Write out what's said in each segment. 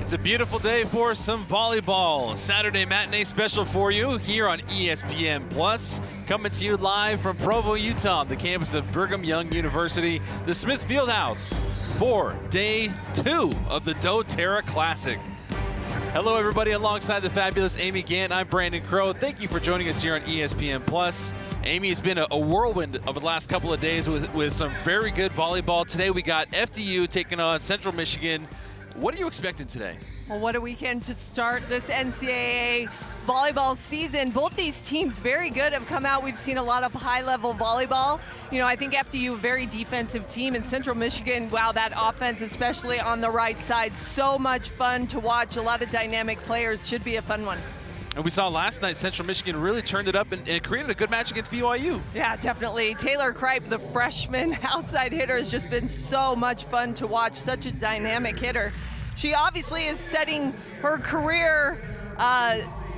It's a beautiful day for some volleyball. A Saturday matinee special for you here on ESPN Plus. Coming to you live from Provo, Utah, the campus of Brigham Young University, the Smith Fieldhouse, for day 2 of the doTERRA Classic. Hello, everybody. Alongside the fabulous Amy Gant, I'm Brandon Crow. Thank you for joining us here on ESPN Plus. Amy, has been a whirlwind over the last couple of days with some very good volleyball. Today we got FDU taking on Central Michigan. What are you expecting today? Well, what a weekend to start this NCAA volleyball season. Both these teams very good, have come out. We've seen a lot of high-level volleyball. You know, I think FDU, a very defensive team, and Central Michigan, wow, that offense, especially on the right side, so much fun to watch. A lot of dynamic players. Should be a fun one. And we saw last night Central Michigan really turned it up and created a good match against BYU. Yeah, definitely. Taylor Kripe, the freshman outside hitter, has just been so much fun to watch. Such a dynamic hitter. She obviously is setting her career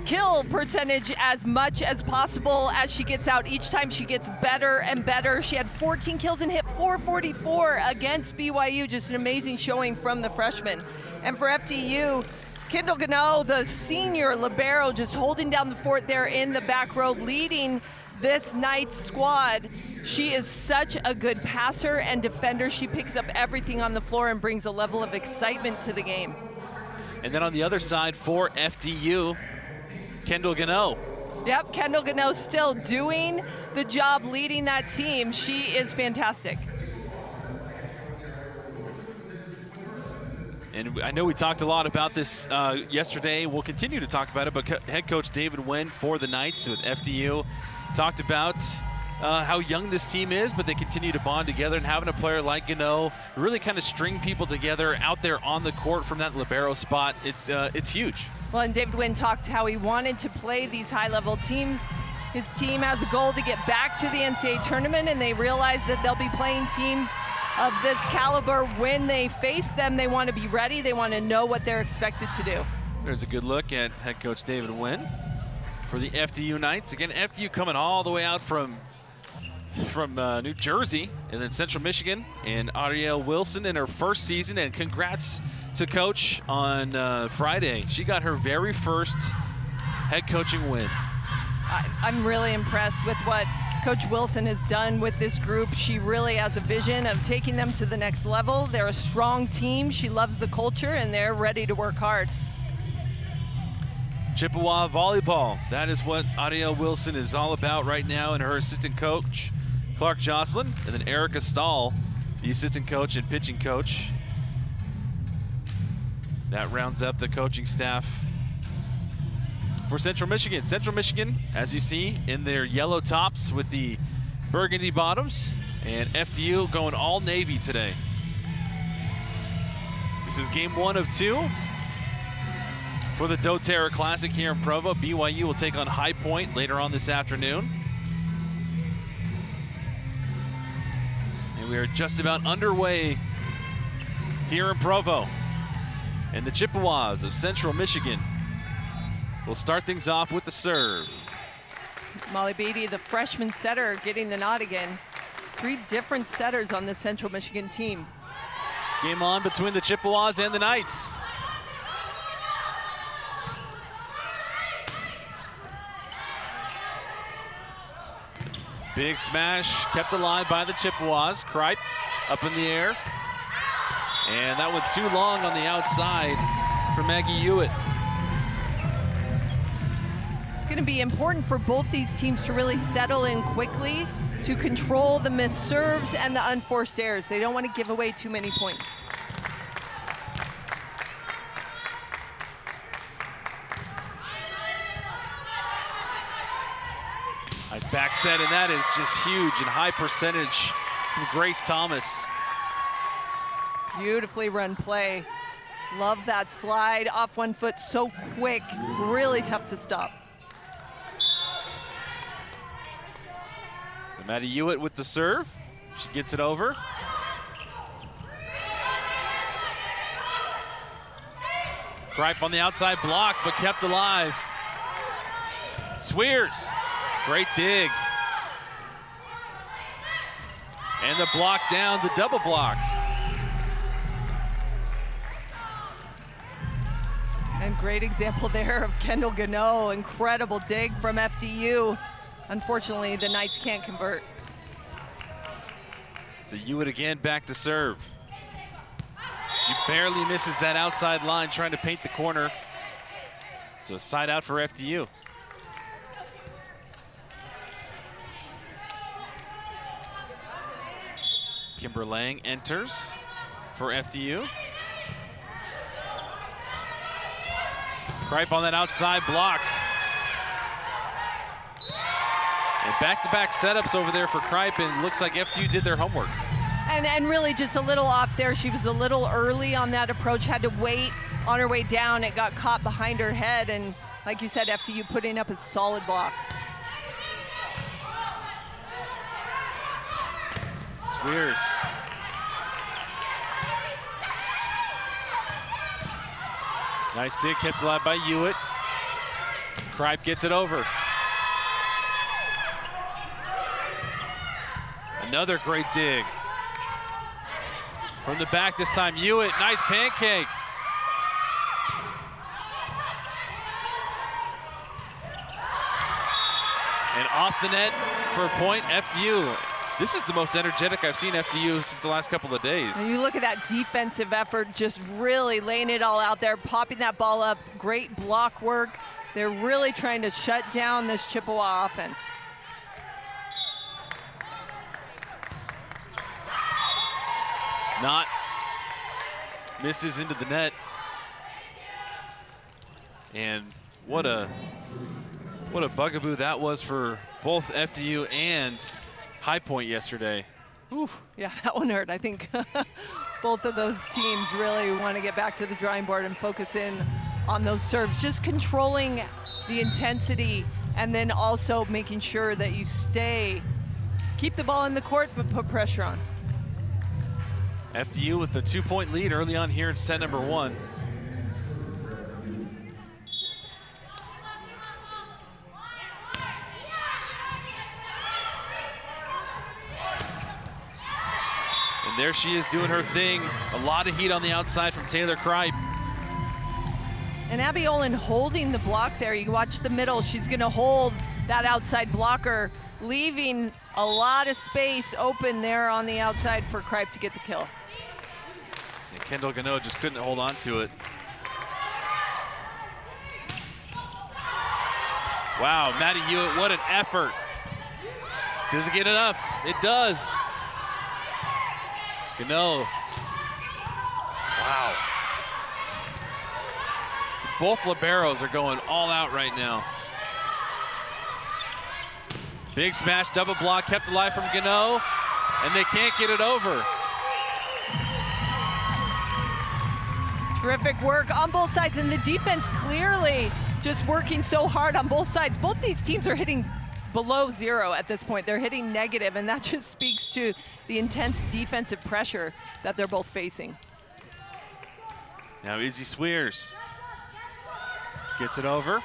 kill percentage as much as possible as she gets out. Each time she gets better and better. She had 14 kills and hit 444 against BYU. Just an amazing showing from the freshman. And for FDU, Kendall Gano, the senior libero, just holding down the fort there in the back row, leading this night's squad. She is such a good passer and defender. She picks up everything on the floor and brings a level of excitement to the game. And then on the other side for FDU, Kendall Gano. Yep, Kendall Gano still doing the job leading that team. She is fantastic. And I know we talked a lot about this yesterday. We'll continue to talk about it, but head coach David Nguyen for the Knights with FDU talked about how young this team is, but they continue to bond together, and having a player like Gano really kind of string people together out there on the court from that libero spot, it's huge. Well, and David Nguyen talked how he wanted to play these high-level teams. His team has a goal to get back to the NCAA tournament, and they realize that they'll be playing teams of this caliber. When they face them, they want to be ready. They want to know what they're expected to do. There's a good look at head coach David Nguyen for the FDU Knights. Again, FDU coming all the way out from New Jersey, and then Central Michigan, and Arielle Wilson in her first season. And congrats to coach on Friday. She got her very first head coaching win. I'm really impressed with what Coach Wilson has done with this group. She really has a vision of taking them to the next level. They're a strong team. She loves the culture, and they're ready to work hard. Chippewa volleyball. That is what Arielle Wilson is all about right now, and her assistant coach, Clark Jocelyn, and then Erica Stahl, the assistant coach and pitching coach. That rounds up the coaching staff for Central Michigan. Central Michigan, as you see, in their yellow tops with the burgundy bottoms, and FDU going all navy today. This is game 1 of 2 for the doTERRA Classic here in Provo. BYU will take on High Point later on this afternoon. And we are just about underway here in Provo. And the Chippewas of Central Michigan will start things off with the serve. Molly Beatty, the freshman setter, getting the nod again. 3 different setters on the Central Michigan team. Game on between the Chippewas and the Knights. Big smash kept alive by the Chippewas. Kripe up in the air. And that went too long on the outside for Maggie Hewitt. It's going to be important for both these teams to really settle in quickly to control the missed serves and the unforced errors. They don't want to give away too many points. Nice back set, and that is just huge and high percentage from Grace Thomas. Beautifully run play. Love that slide off one foot, so quick, really tough to stop. And Maddie Hewitt with the serve. She gets it over. Kripe on the outside block, but kept alive. Swears, great dig. And the block down, the double block. great example there of Kendall Gano. Incredible dig from FDU. Unfortunately, the Knights can't convert. So Hewitt again back to serve. She barely misses that outside line trying to paint the corner. So a side out for FDU. Kimber Lang enters for FDU. Kripe on that outside, blocked. And back-to-back setups over there for Kripe, and looks like FDU did their homework. And really just a little off there. She was a little early on that approach, had to wait on her way down. It got caught behind her head, and like you said, FDU putting up a solid block. Swears. Nice dig, kept alive by Hewitt. Kripe gets it over. Another great dig. From the back this time, Hewitt, nice pancake. And off the net for a point, FDU. This is the most energetic I've seen FDU since the last couple of days. And you look at that defensive effort, just really laying it all out there, popping that ball up, great block work. They're really trying to shut down this Chippewa offense. Not misses into the net. And what a bugaboo that was for both FDU and High Point yesterday. Whew. Yeah, that one hurt. I think both of those teams really want to get back to the drawing board and focus in on those serves, just controlling the intensity and then also making sure that you keep the ball in the court but put pressure on. FDU with a 2-point lead early on here in set number 1. And there she is doing her thing. A lot of heat on the outside from Taylor Kripe. And Abby Olin holding the block there. You watch the middle. She's going to hold that outside blocker, leaving a lot of space open there on the outside for Kripe to get the kill. And Kendall Gano just couldn't hold on to it. Wow, Maddie Hewitt, what an effort. Does it get enough? It does. Gano. Wow. Both liberos are going all out right now. Big smash, double block, kept alive from Gano, and they can't get it over. Terrific work on both sides, and the defense clearly just working so hard on both sides. Both these teams are hitting below 0 at this point. They're hitting negative, and that just speaks to the intense defensive pressure that they're both facing. Now Izzy Swears gets it over.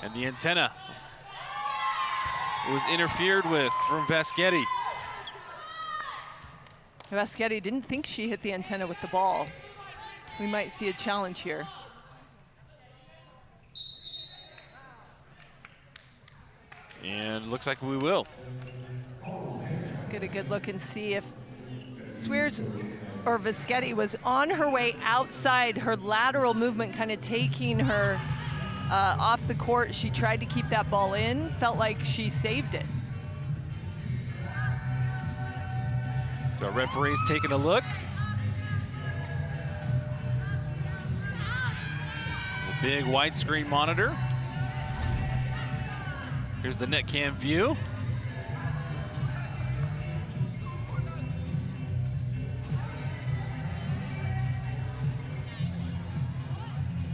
And the antenna was interfered with from Vaschetti. Vaschetti didn't think she hit the antenna with the ball. We might see a challenge here. And looks like we will. Get a good look and see if Swears or Vaschetti was on her way outside, her lateral movement kind of taking her off the court. She tried to keep that ball in, felt like she saved it. So our referee's taking a look. The big widescreen monitor. Here's the net cam view.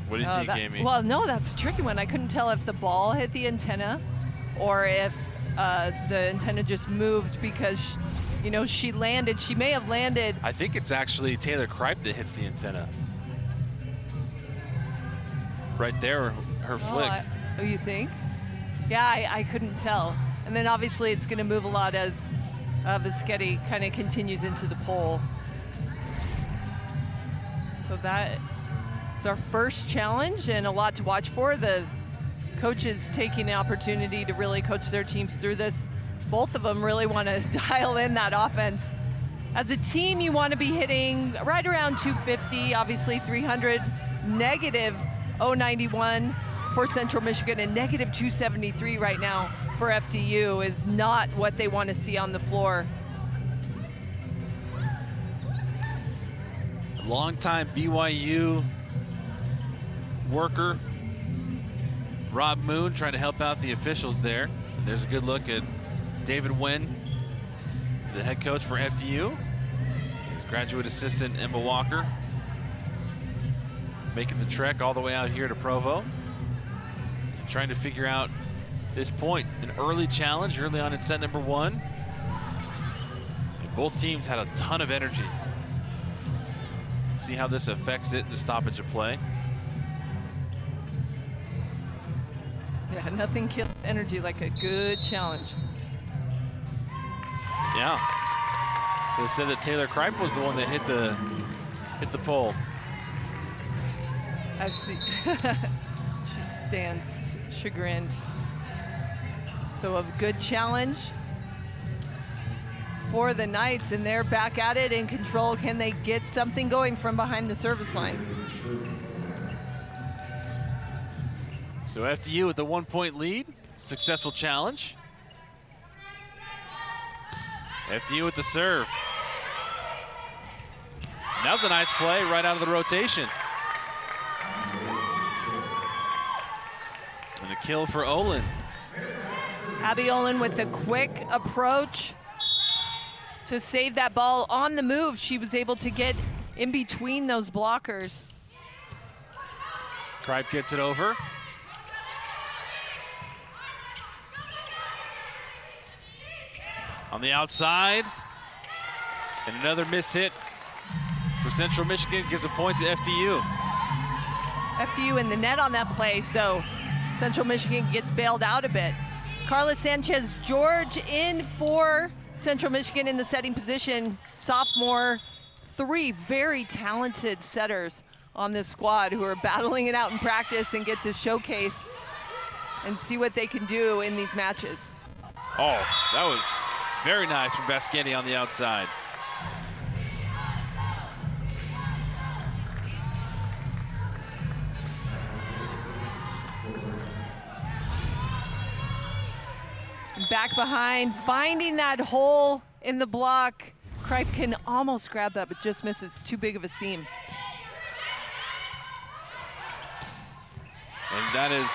What did you think, Amy? Well, no, that's a tricky one. I couldn't tell if the ball hit the antenna or if the antenna just moved because, you know, she landed. She may have landed. I think it's actually Taylor Kripe that hits the antenna. Right there, her flick. Oh, you think? Yeah, I couldn't tell. And then obviously it's going to move a lot as Vaschetti kind of continues into the pole. So that is our first challenge and a lot to watch for. The coaches taking the opportunity to really coach their teams through this. Both of them really want to dial in that offense. As a team, you want to be hitting right around 250, obviously 300, negative 091 for Central Michigan, and negative 273 right now for FDU is not what they want to see on the floor. A longtime BYU worker, Rob Moon, trying to help out the officials there. There's a good look at David Wynn, the head coach for FDU. His graduate assistant, Emma Walker, making the trek all the way out here to Provo. And trying to figure out this point. An early challenge early on in set number 1. And both teams had a ton of energy. See how this affects it in the stoppage of play. Yeah, nothing kills energy like a good challenge. Yeah. They said that Taylor Kripe was the one that hit the pole. I see. She stands chagrined. So a good challenge for the Knights, and they're back at it in control. Can they get something going from behind the service line? So FDU with the 1-point lead, successful challenge. FDU with the serve. That was a nice play right out of the rotation. And a kill for Olin. Abby Olin with the quick approach to save that ball on the move. She was able to get in between those blockers. Kripe gets it over. On the outside, and another miss hit for Central Michigan, gives a point to FDU. FDU in the net on that play, so Central Michigan gets bailed out a bit. Carla Sanchez-George in for Central Michigan in the setting position. Sophomore, 3 very talented setters on this squad who are battling it out in practice and get to showcase and see what they can do in these matches. Oh, that was very nice from Baschetti on the outside. Back behind, finding that hole in the block. Kripe can almost grab that, but just misses. Too big of a seam. And that is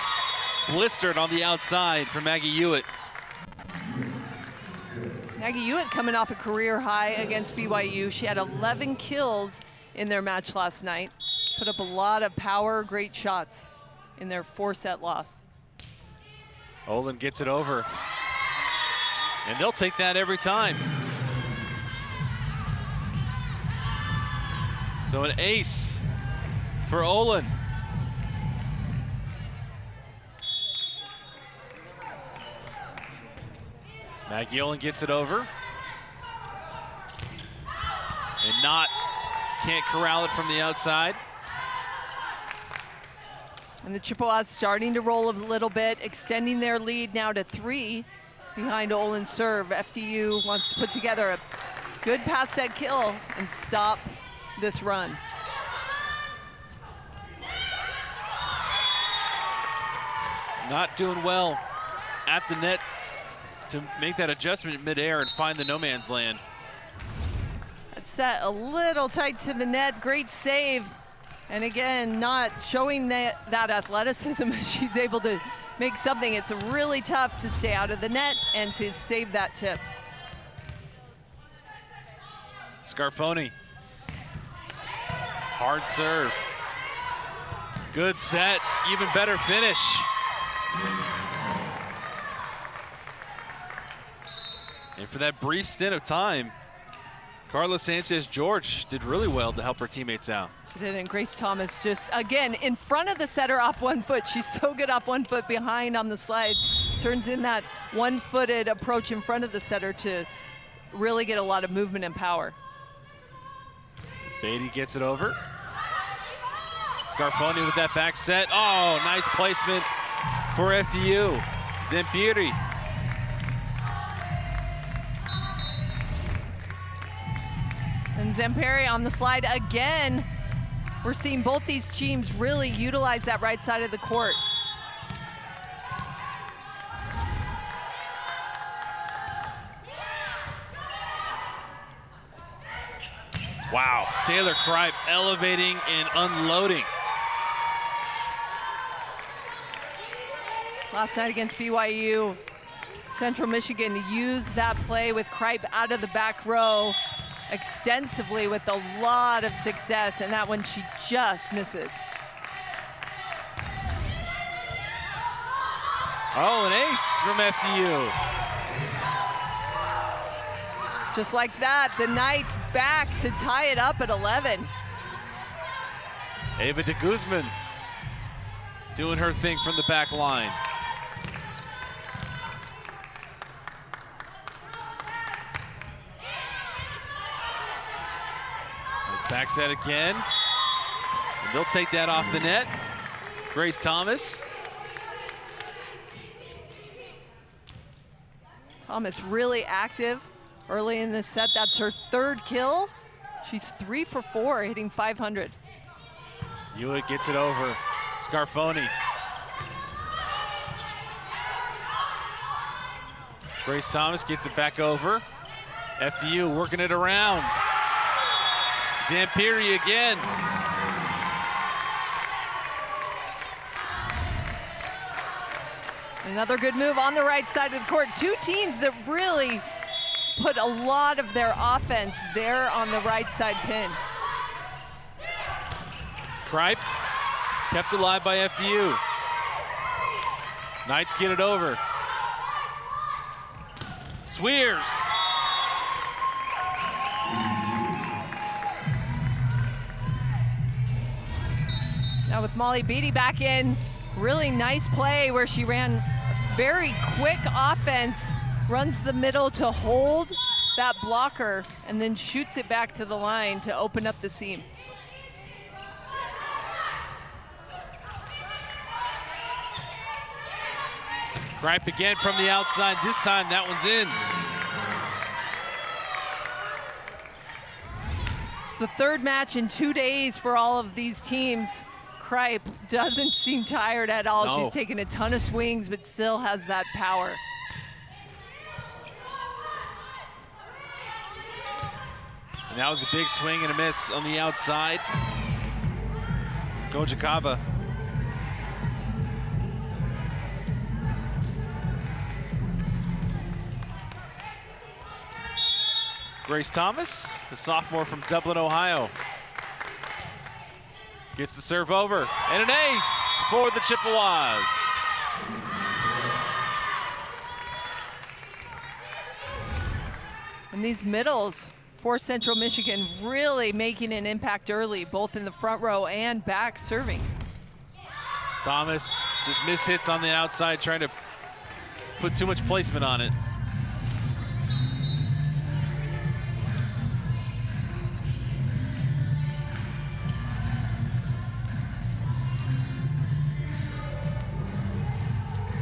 blistered on the outside for Maggie Hewitt. Maggie Hewitt coming off a career high against BYU. She had 11 kills in their match last night. Put up a lot of power, great shots in their 4-set loss. Olin gets it over. And they'll take that every time. So an ace for Olin. Maggie Olin gets it over. And can't corral it from the outside. And the Chippewas starting to roll a little bit, extending their lead now to 3 behind Olin's serve. FDU wants to put together a good pass set kill and stop this run. Not doing well at the net to make that adjustment in midair and find the no man's land. That set a little tight to the net, great save. And again, not showing that athleticism as she's able to make something. It's really tough to stay out of the net and to save that tip. Scarfoni. Hard serve. Good set, even better finish. And for that brief stint of time, Carla Sanchez-George did really well to help her teammates out. She did, and Grace Thomas just, again, in front of the setter off 1 foot. She's so good off 1 foot behind on the slide. Turns in that one-footed approach in front of the setter to really get a lot of movement and power. Beatty gets it over. Scarfoni with that back set. Oh, nice placement for FDU. Zampieri. And Zampieri on the slide again. We're seeing both these teams really utilize that right side of the court. Wow, Taylor Kripe elevating and unloading. Last night against BYU, Central Michigan used that play with Kripe out of the back row extensively with a lot of success, and that one she just misses. Oh, an ace from FDU. Just like that, the Knights back to tie it up at 11. Ava de Guzman doing her thing from the back line. Nice back set again. And they'll take that off the net. Grace Thomas. Thomas really active early in this set. That's her third kill. She's 3 for 4, hitting 500. Hewitt gets it over. Scarfoni. Grace Thomas gets it back over. FDU working it around. Zampieri again. Another good move on the right side of the court. Two teams that really put a lot of their offense there on the right side pin. Kripe kept alive by FDU. Knights get it over. Swears. Now with Molly Beatty back in, really nice play where she ran very quick offense, runs the middle to hold that blocker, and then shoots it back to the line to open up the seam. Kripe again from the outside. This time that one's in. It's the third match in 2 days for all of these teams. Kripe doesn't seem tired at all. No. She's taken a ton of swings, but still has that power. And that was a big swing and a miss on the outside. Gojakava. Grace Thomas, the sophomore from Dublin, Ohio. Gets the serve over, and an ace for the Chippewas. And these middles for Central Michigan really making an impact early, both in the front row and back serving. Thomas just mishits on the outside, trying to put too much placement on it.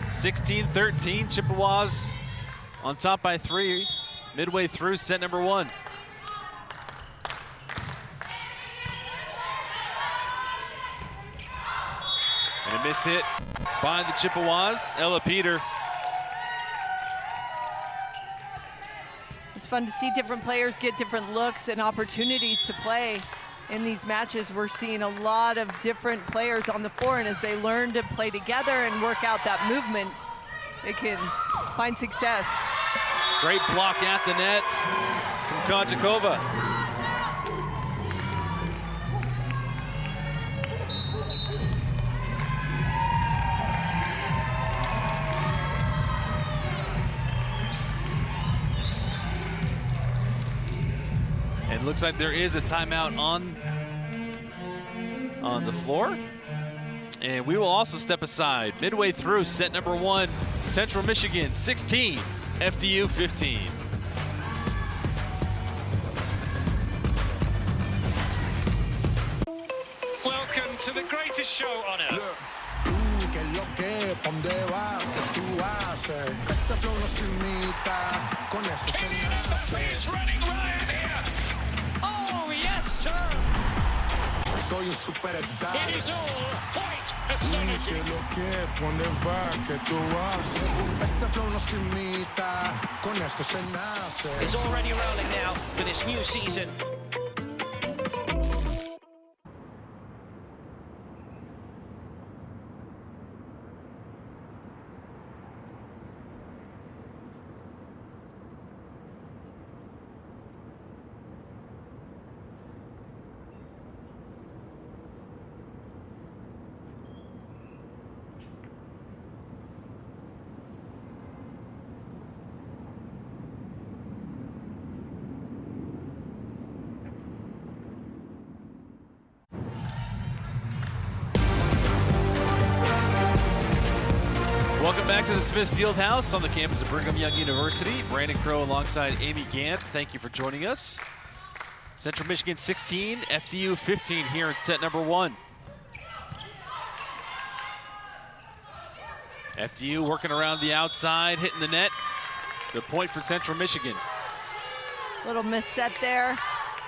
(16-13) Chippewas on top by 3 midway through set number 1. And a miss hit by the Chippewas. Ella Peter. It's fun to see different players get different looks and opportunities to play in these matches. We're seeing a lot of different players on the floor, and as they learn to play together and work out that movement, they can find success. Great block at the net from Konjakova. It looks like there is a timeout on the floor. And we will also step aside midway through set number 1. Central Michigan 16, FDU 15. Welcome to the greatest show on earth. Is running riot here. Oh, yes, sir. It is all quite astonishing. It's already rolling now for this new season. Welcome back to the Smith Fieldhouse on the campus of Brigham Young University. Brandon Crow alongside Amy Gant. Thank you for joining us. Central Michigan 16, FDU 15 here in set number 1. FDU working around the outside, hitting the net. The point for Central Michigan. Little misset there.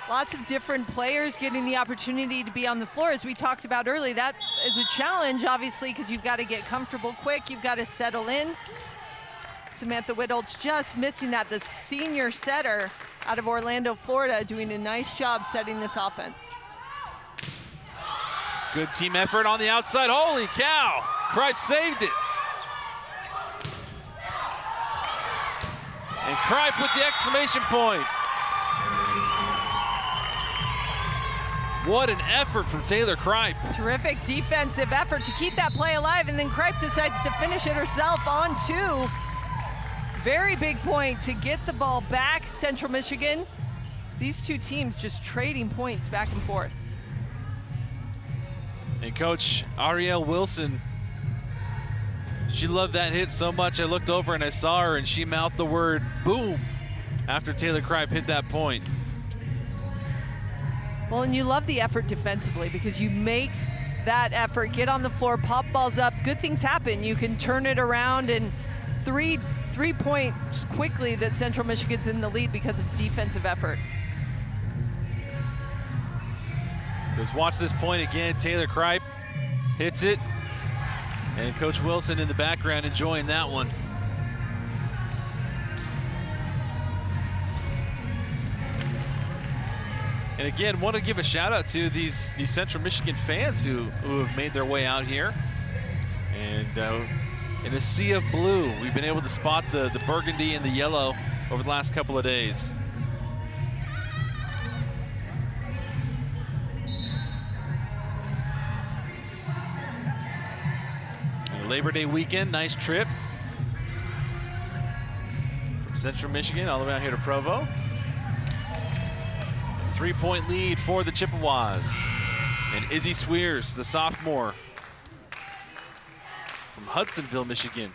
Lots of different players getting the opportunity to be on the floor. As we talked about earlier, that is a challenge, obviously, because you've got to get comfortable quick. You've got to settle in. Samantha Whittle's just missing that. The senior setter out of Orlando, Florida, doing a nice job setting this offense. Good team effort on the outside. Holy cow! Kripe saved it. And Kripe with the exclamation point. What an effort from Taylor Kripe. Terrific defensive effort to keep that play alive, and then Kripe decides to finish it herself on 2. Very big point to get the ball back, Central Michigan. These two teams just trading points back and forth. And Coach Arielle Wilson, she loved that hit so much I looked over and I saw her and she mouthed the word boom after Taylor Kripe hit that point. Well, and you love the effort defensively because you make that effort, get on the floor, pop balls up, good things happen. You can turn it around, and three points quickly that Central Michigan's in the lead because of defensive effort. Let's watch this point again. Taylor Kripe hits it, and Coach Wilson in the background enjoying that one. And again, want to give a shout out to these Central Michigan fans who have made their way out here. And in a sea of blue, we've been able to spot the burgundy and the yellow over the last couple of days. And Labor Day weekend, nice trip from Central Michigan all the way out here to Provo. 3-point lead for the Chippewas. And Izzy Swears, the sophomore from Hudsonville, Michigan.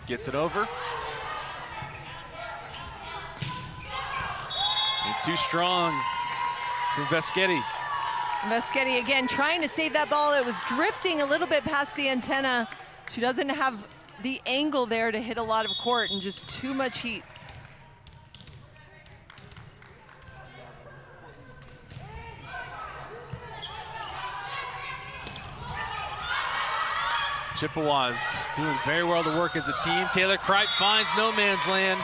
Gets it over. And too strong from Veschetti. Veschetti again trying to save that ball. It was drifting a little bit past the antenna. She doesn't have the angle there to hit a lot of court, and just too much heat. Chippewas doing very well to work as a team. Taylor Kripe finds no man's land.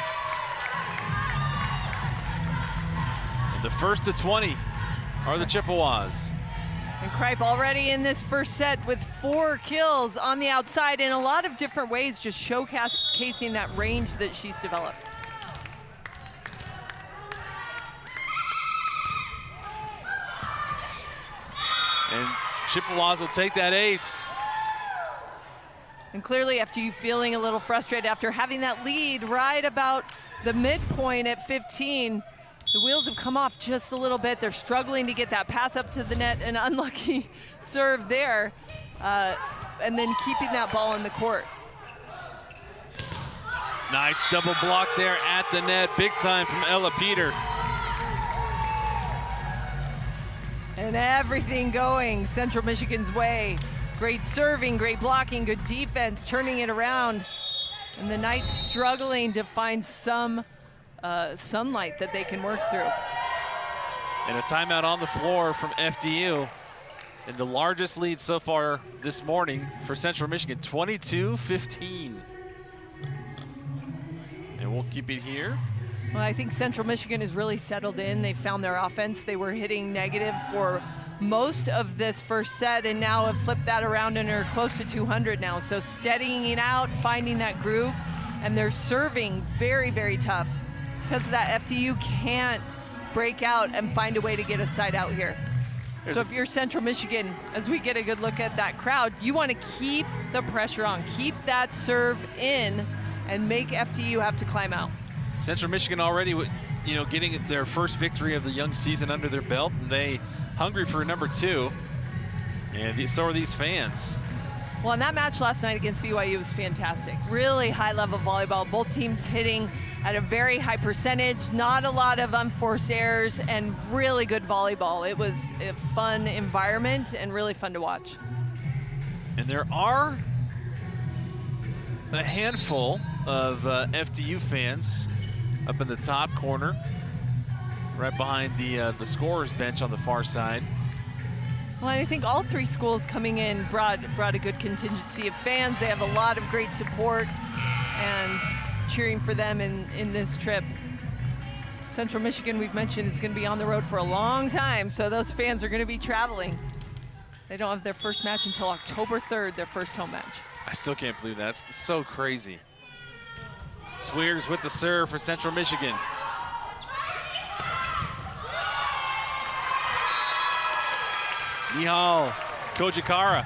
And the first to 20 are the Chippewas. And Kripe already in this first set with 4 kills on the outside in a lot of different ways, just showcasing that range that she's developed. And Chippewas will take that ace. And clearly FDU feeling a little frustrated after having that lead right about the midpoint at 15. The wheels have come off just a little bit. They're struggling to get that pass up to the net, an unlucky serve there, and then keeping that ball in the court. Nice double block there at the net, big time from Ella Peter. And everything going Central Michigan's way. Great serving, great blocking, good defense, turning it around. And the Knights struggling to find some sunlight that they can work through. And a timeout on the floor from FDU. And the largest lead so far this morning for Central Michigan, 22-15. And we'll keep it here. Well, I think Central Michigan has really settled in. They found their offense. They were hitting negative for most of this first set and now have flipped that around and are close to 200 now. So steadying it out, finding that groove, and they're serving very, very tough. Because of that, FDU can't break out and find a way to get a side out here. So if you're Central Michigan, as we get a good look at that crowd, you want to keep the pressure on, keep that serve in, and make FDU have to climb out. Central Michigan already, getting their first victory of the young season under their belt, and they hungry for number 2, and so are these fans. Well, and that match last night against BYU was fantastic. Really high-level volleyball. Both teams hitting at a very high percentage, not a lot of unforced errors, and really good volleyball. It was a fun environment and really fun to watch. And there are a handful of FDU fans up in the top corner, right behind the scorer's bench on the far side. Well, I think all 3 schools coming in brought a good contingency of fans. They have a lot of great support and cheering for them in this trip. Central Michigan, we've mentioned, is going to be on the road for a long time, so those fans are going to be traveling. They don't have their first match until October 3rd, their first home match. I still can't believe that. It's so crazy. Swears with the serve for Central Michigan. Nihal Kojikara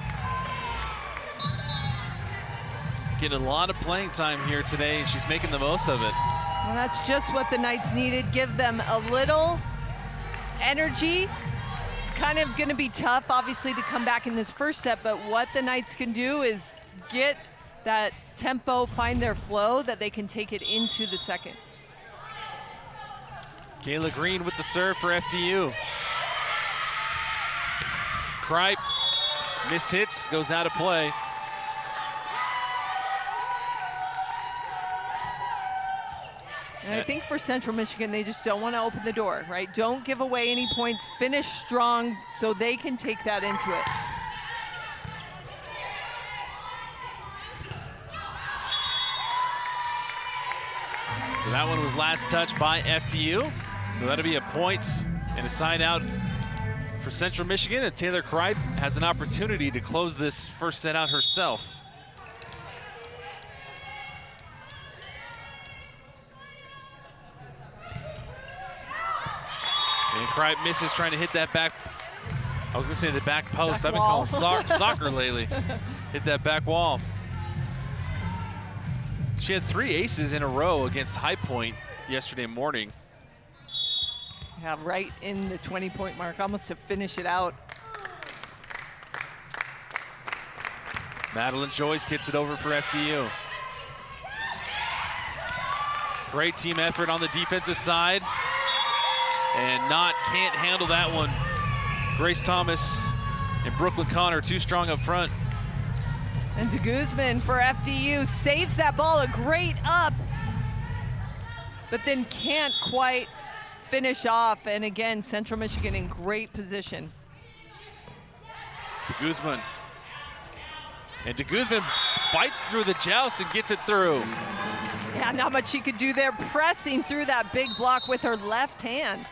getting a lot of playing time here today, and she's making the most of it. Well, that's just what the Knights needed. Give them a little energy. It's kind of going to be tough, obviously, to come back in this first set, but what the Knights can do is get that tempo, find their flow, that they can take it into the second. Kayla Green with the serve for FDU. Kripe mishits, goes out of play. And I think for Central Michigan, they just don't want to open the door, right? Don't give away any points, finish strong so they can take that into it. So that one was last touched by FDU. So that'll be a point and a side out for Central Michigan. And Taylor Kripe has an opportunity to close this first set out herself. And Kripe misses, trying to hit that back. I was gonna say the back post. Back I've been wall. calling soccer lately. Hit that back wall. She had 3 aces in a row against High Point yesterday morning. Yeah, right in the 20-point mark, almost to finish it out. Madeline Joyce gets it over for FDU. Great team effort on the defensive side. And can't handle that one. Grace Thomas and Brooklyn Connor too strong up front. And de Guzman for FDU saves that ball, a great up, but then can't quite finish off. And again, Central Michigan in great position. De Guzman. And de Guzman fights through the joust and gets it through. Yeah, not much she could do there, pressing through that big block with her left hand.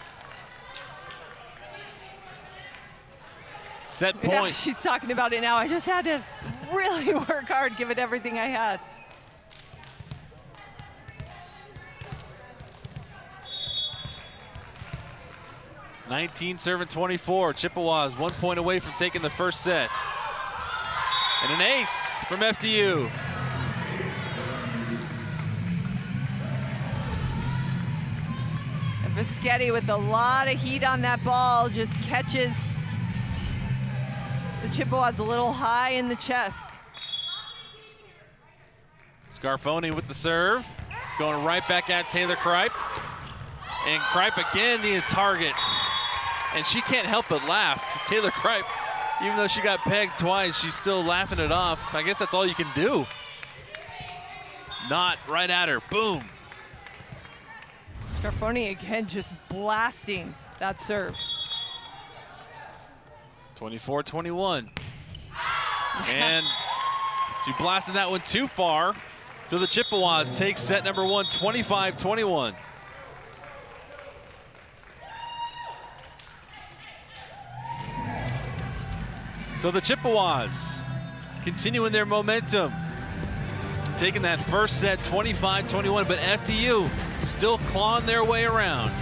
Set Yeah, point. she's talking about it now. I just had to really work hard, give it everything I had. (19-serving 24). Chippewas 1 point away from taking the first set. And an ace from FDU. And Vischetti with a lot of heat on that ball just catches the Chippewas a little high in the chest. Scarfoni with the serve. Going right back at Taylor Kripe. And Kripe again, the target and she can't help but laugh. Taylor Kripe, even though she got pegged twice, she's still laughing it off. I guess that's all you can do. Not right at her. Boom. Scarfoni again just blasting that serve. 24-21. And she blasted that one too far. So the Chippewas take set number 1, 25-21. So the Chippewas continuing their momentum, taking that first set 25-21, but FDU still clawing their way around.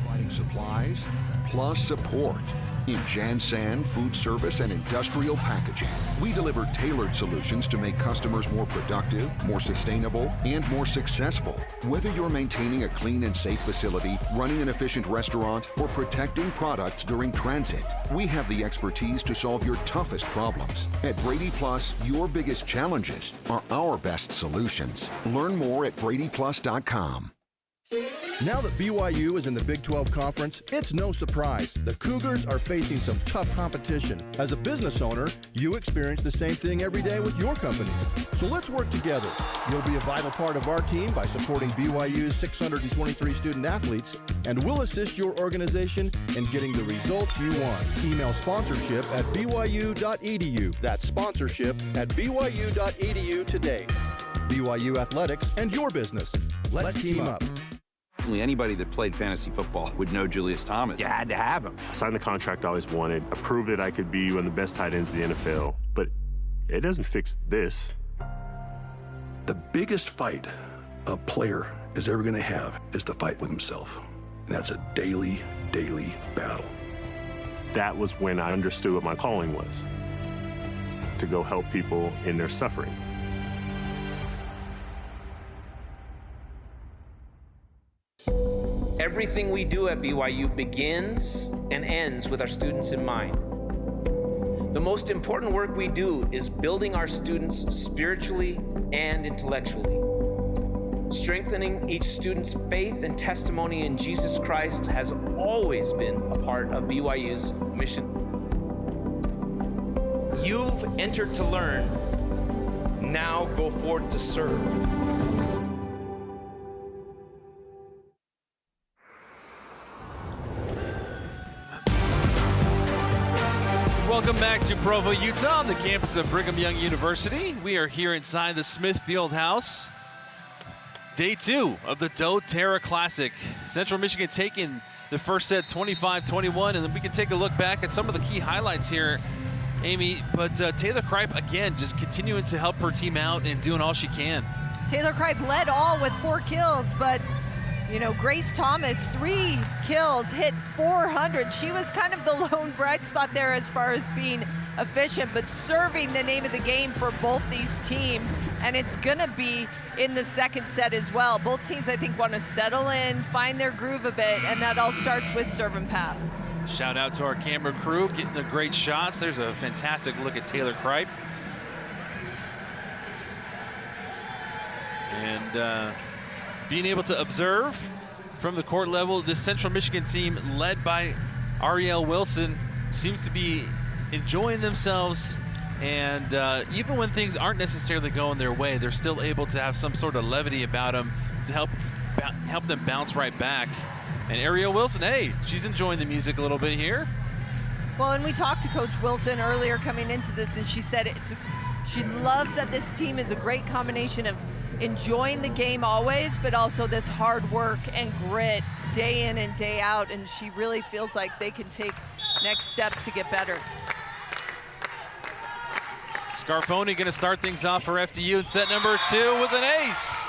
Providing supplies plus support. In Jansan Food Service and Industrial Packaging, we deliver tailored solutions to make customers more productive, more sustainable, and more successful. Whether you're maintaining a clean and safe facility, running an efficient restaurant, or protecting products during transit, we have the expertise to solve your toughest problems. At Brady Plus, your biggest challenges are our best solutions. Learn more at bradyplus.com. Now that BYU is in the Big 12 Conference, it's no surprise. The Cougars are facing some tough competition. As a business owner, you experience the same thing every day with your company. So let's work together. You'll be a vital part of our team by supporting BYU's 623 student athletes, and we'll assist your organization in getting the results you want. Email sponsorship at byu.edu. That's sponsorship at byu.edu today. BYU Athletics and your business. Let's team up. Anybody that played fantasy football would know Julius Thomas. You had to have him. I signed the contract I always wanted. I proved that I could be one of the best tight ends in the NFL, but it doesn't fix this. The biggest fight a player is ever going to have is the fight with himself. And that's a daily battle. That was when I understood what my calling was, to go help people in their suffering. Everything we do at BYU begins and ends with our students in mind. The most important work we do is building our students spiritually and intellectually. Strengthening each student's faith and testimony in Jesus Christ has always been a part of BYU's mission. You've entered to learn. Now go forward to serve. Welcome back to Provo, Utah, on the campus of Brigham Young University. We are here inside the Smith Fieldhouse. Day 2 of the doTERRA Classic. Central Michigan taking the first set 25-21, and then we can take a look back at some of the key highlights here, Amy. But Taylor Kripe, again, just continuing to help her team out and doing all she can. Taylor Kripe led all with 4 kills, but you know, Grace Thomas, 3 kills, hit 400. She was kind of the lone bright spot there as far as being efficient, but serving the name of the game for both these teams. And it's gonna be in the second set as well. Both teams, I think, wanna settle in, find their groove a bit, and that all starts with serve and pass. Shout out to our camera crew, getting the great shots. There's a fantastic look at Taylor Kripe. And being able to observe from the court level, this Central Michigan team led by Ariel Wilson seems to be enjoying themselves, and even when things aren't necessarily going their way, they're still able to have some sort of levity about them to help them bounce right back. And Ariel Wilson, hey, she's enjoying the music a little bit here. Well, and we talked to Coach Wilson earlier coming into this, and she said she loves that this team is a great combination of enjoying the game always, but also this hard work and grit day in and day out, and she really feels like they can take next steps to get better. Scarfoni going to start things off for FDU in set number 2 with an ace.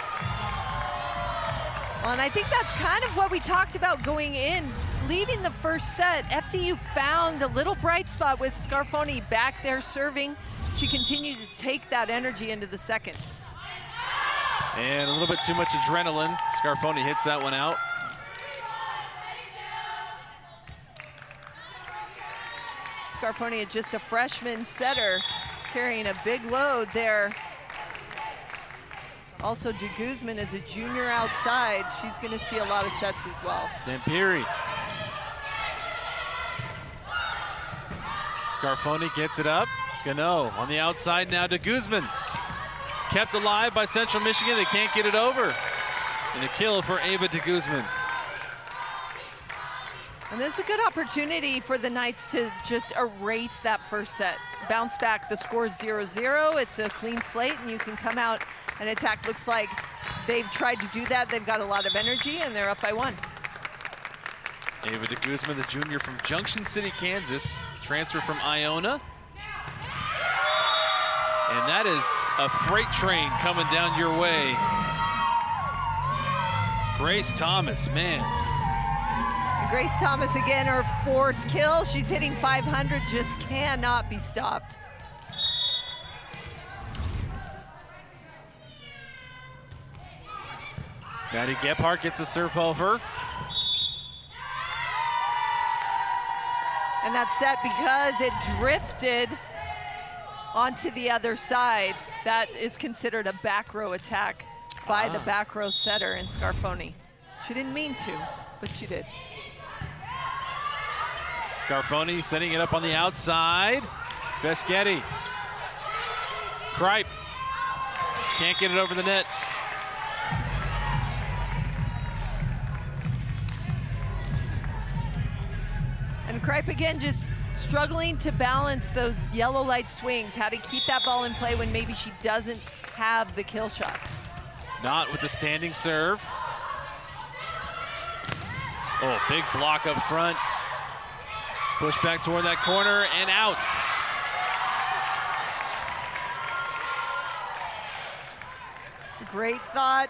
Well, and I think that's kind of what we talked about going in. Leaving the first set, FDU found a little bright spot with Scarfoni back there serving. She continued to take that energy into the second. And a little bit too much adrenaline. Scarfoni hits that one out. Scarfoni, just a freshman setter, carrying a big load there Also, De Guzman is a junior outside. She's going to see a lot of sets as well. Zampiri. Scarfoni gets it up. Gano on the outside now to Guzman. Kept alive by Central Michigan. They can't get it over. And a kill for Ava de Guzman. And this is a good opportunity for the Knights to just erase that first set. Bounce back, the score's 0-0. It's a clean slate, and you can come out and attack. Looks like they've tried to do that. They've got a lot of energy, and they're up by 1. Ava de Guzman, the junior from Junction City, Kansas, transfer from Iona. And that is a freight train coming down your way. Grace Thomas, man. Grace Thomas again, her 4th kill. She's hitting 500, just cannot be stopped. Maddie Gebhardt gets the serve over. And that's set because it drifted onto the other side. That is considered a back row attack by the back row setter in Scarfoni. She didn't mean to, but she did. Scarfoni setting it up on the outside. Veschetti. Kripe. Can't get it over the net. And Kripe again just struggling to balance those yellow light swings, how to keep that ball in play when maybe she doesn't have the kill shot. Not with the standing serve. Oh, big block up front. Push back toward that corner and out. Great thought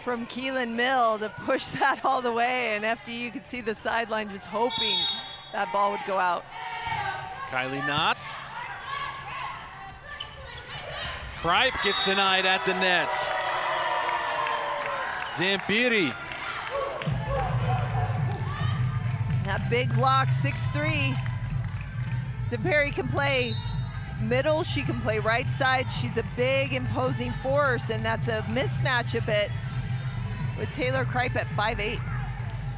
from Keelan Mill to push that all the way, and FDU could see the sideline just hoping that ball would go out. Kylie Knott. Kripe gets denied at the net. Zampiri. That big block, 6'3". Zampiri can play middle, she can play right side. She's a big, imposing force, and that's a mismatch a bit with Taylor Kripe at 5'8".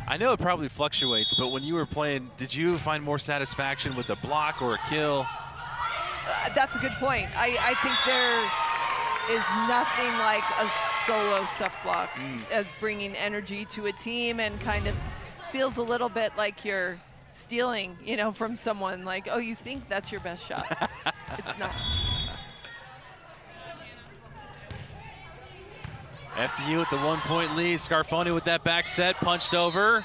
I know it probably fluctuates, but when you were playing, did you find more satisfaction with a block or a kill? That's a good point. I think there is nothing like a solo stuff block as bringing energy to a team, and kind of feels a little bit like you're stealing, you know, from someone. Like, oh, you think that's your best shot. It's not. FDU with the 1-point lead. Scarfoni with that back set, punched over.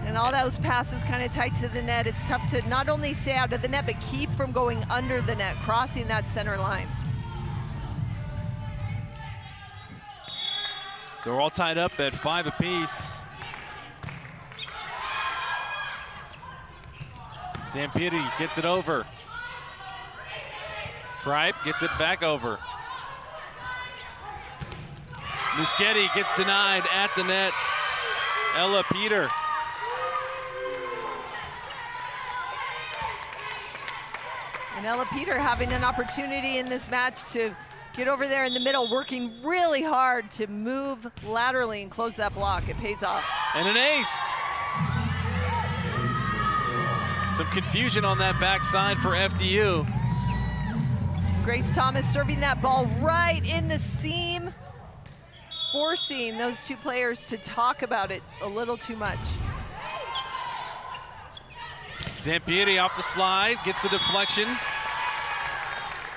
And all those passes kind of tight to the net. It's tough to not only stay out of the net, but keep from going under the net, crossing that center line. So we're all tied up at 5 apiece. Zampiri gets it over. Kripe gets it back over. Muschetti gets denied at the net. Ella Peter. And Ella Peter having an opportunity in this match to get over there in the middle, working really hard to move laterally and close that block. It pays off. And an ace. Some confusion on that backside for FDU. Grace Thomas serving that ball right in the seam, forcing those two players to talk about it a little too much. Zampiri off the slide, gets the deflection.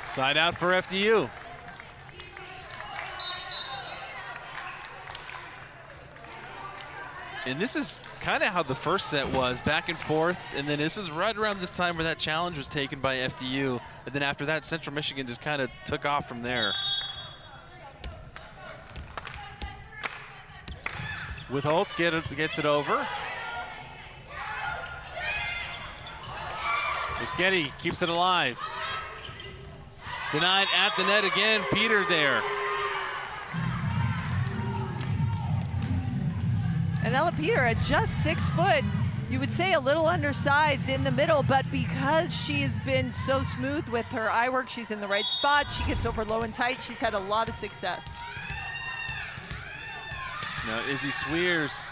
Side out for FDU. And this is kind of how the first set was, back and forth, and then this is right around this time where that challenge was taken by FDU, and then after that, Central Michigan just kind of took off from there. With Holtz gets it over. Muschetti keeps it alive. Denied at the net again, Peter there. And Ella Peter at just 6 foot, you would say a little undersized in the middle, but because she has been so smooth with her eye work, she's in the right spot, she gets over low and tight, she's had a lot of success. Now Izzy Swears.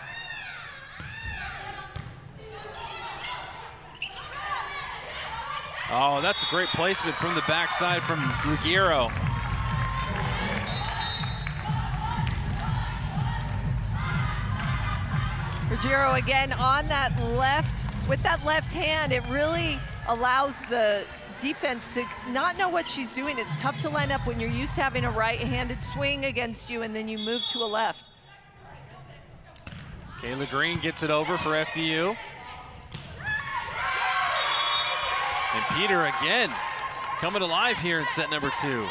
Oh, that's a great placement from the backside from Ruggiero. Ruggiero again on that left, with that left hand, it really allows the defense to not know what she's doing. It's tough to line up when you're used to having a right-handed swing against you and then you move to a left. Kayla Green gets it over for FDU. And Peter again coming alive here in set number 2.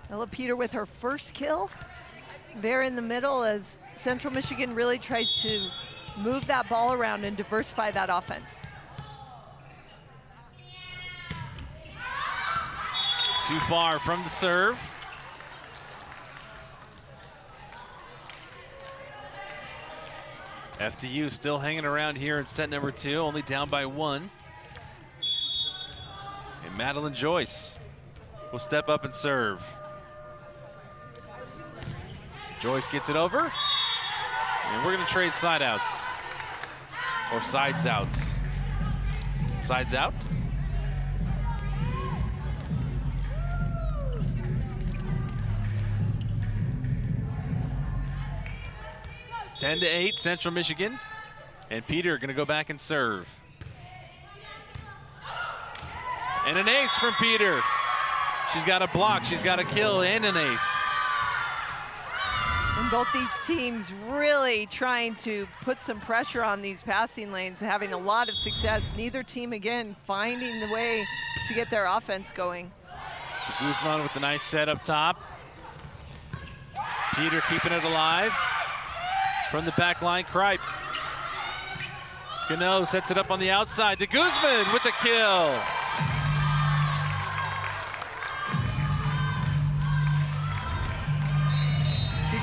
Ella Peter with her first kill there in the middle as Central Michigan really tries to move that ball around and diversify that offense. Too far from the serve. FDU still hanging around here in set number 2, only down by 1. And Madeline Joyce will step up and serve. Joyce gets it over, and we're gonna trade side outs, or sides outs. Sides out. Ten to 8, Central Michigan. And Peter gonna go back and serve. And an ace from Peter. She's got a block, she's got a kill, and an ace. And both these teams really trying to put some pressure on these passing lanes, having a lot of success. Neither team, again, finding the way to get their offense going. To Guzman with the nice set up top. Peter keeping it alive. From the back line, Kripe. Gano sets it up on the outside to Guzman with the kill.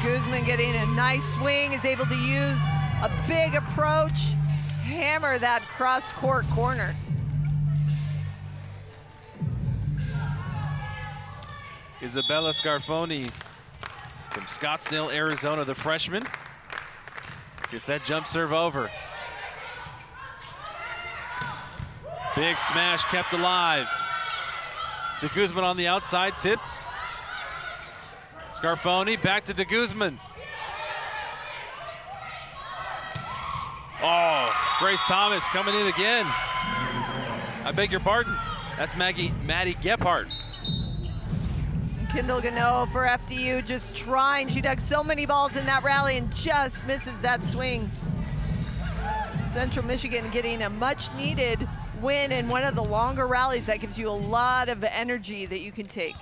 Guzman getting a nice swing, is able to use a big approach, hammer that cross-court corner. Isabella Scarfoni from Scottsdale, Arizona, the freshman. Gets that jump serve over. Big smash kept alive. De Guzman on the outside, tipped. Scarfoni back to De Guzman. Oh, Grace Thomas coming in again. I beg your pardon. That's Maddie Gephardt. Kendall Gano for FDU just trying. She dug so many balls in that rally and just misses that swing. Central Michigan getting a much needed win in one of the longer rallies that gives you a lot of energy that you can take.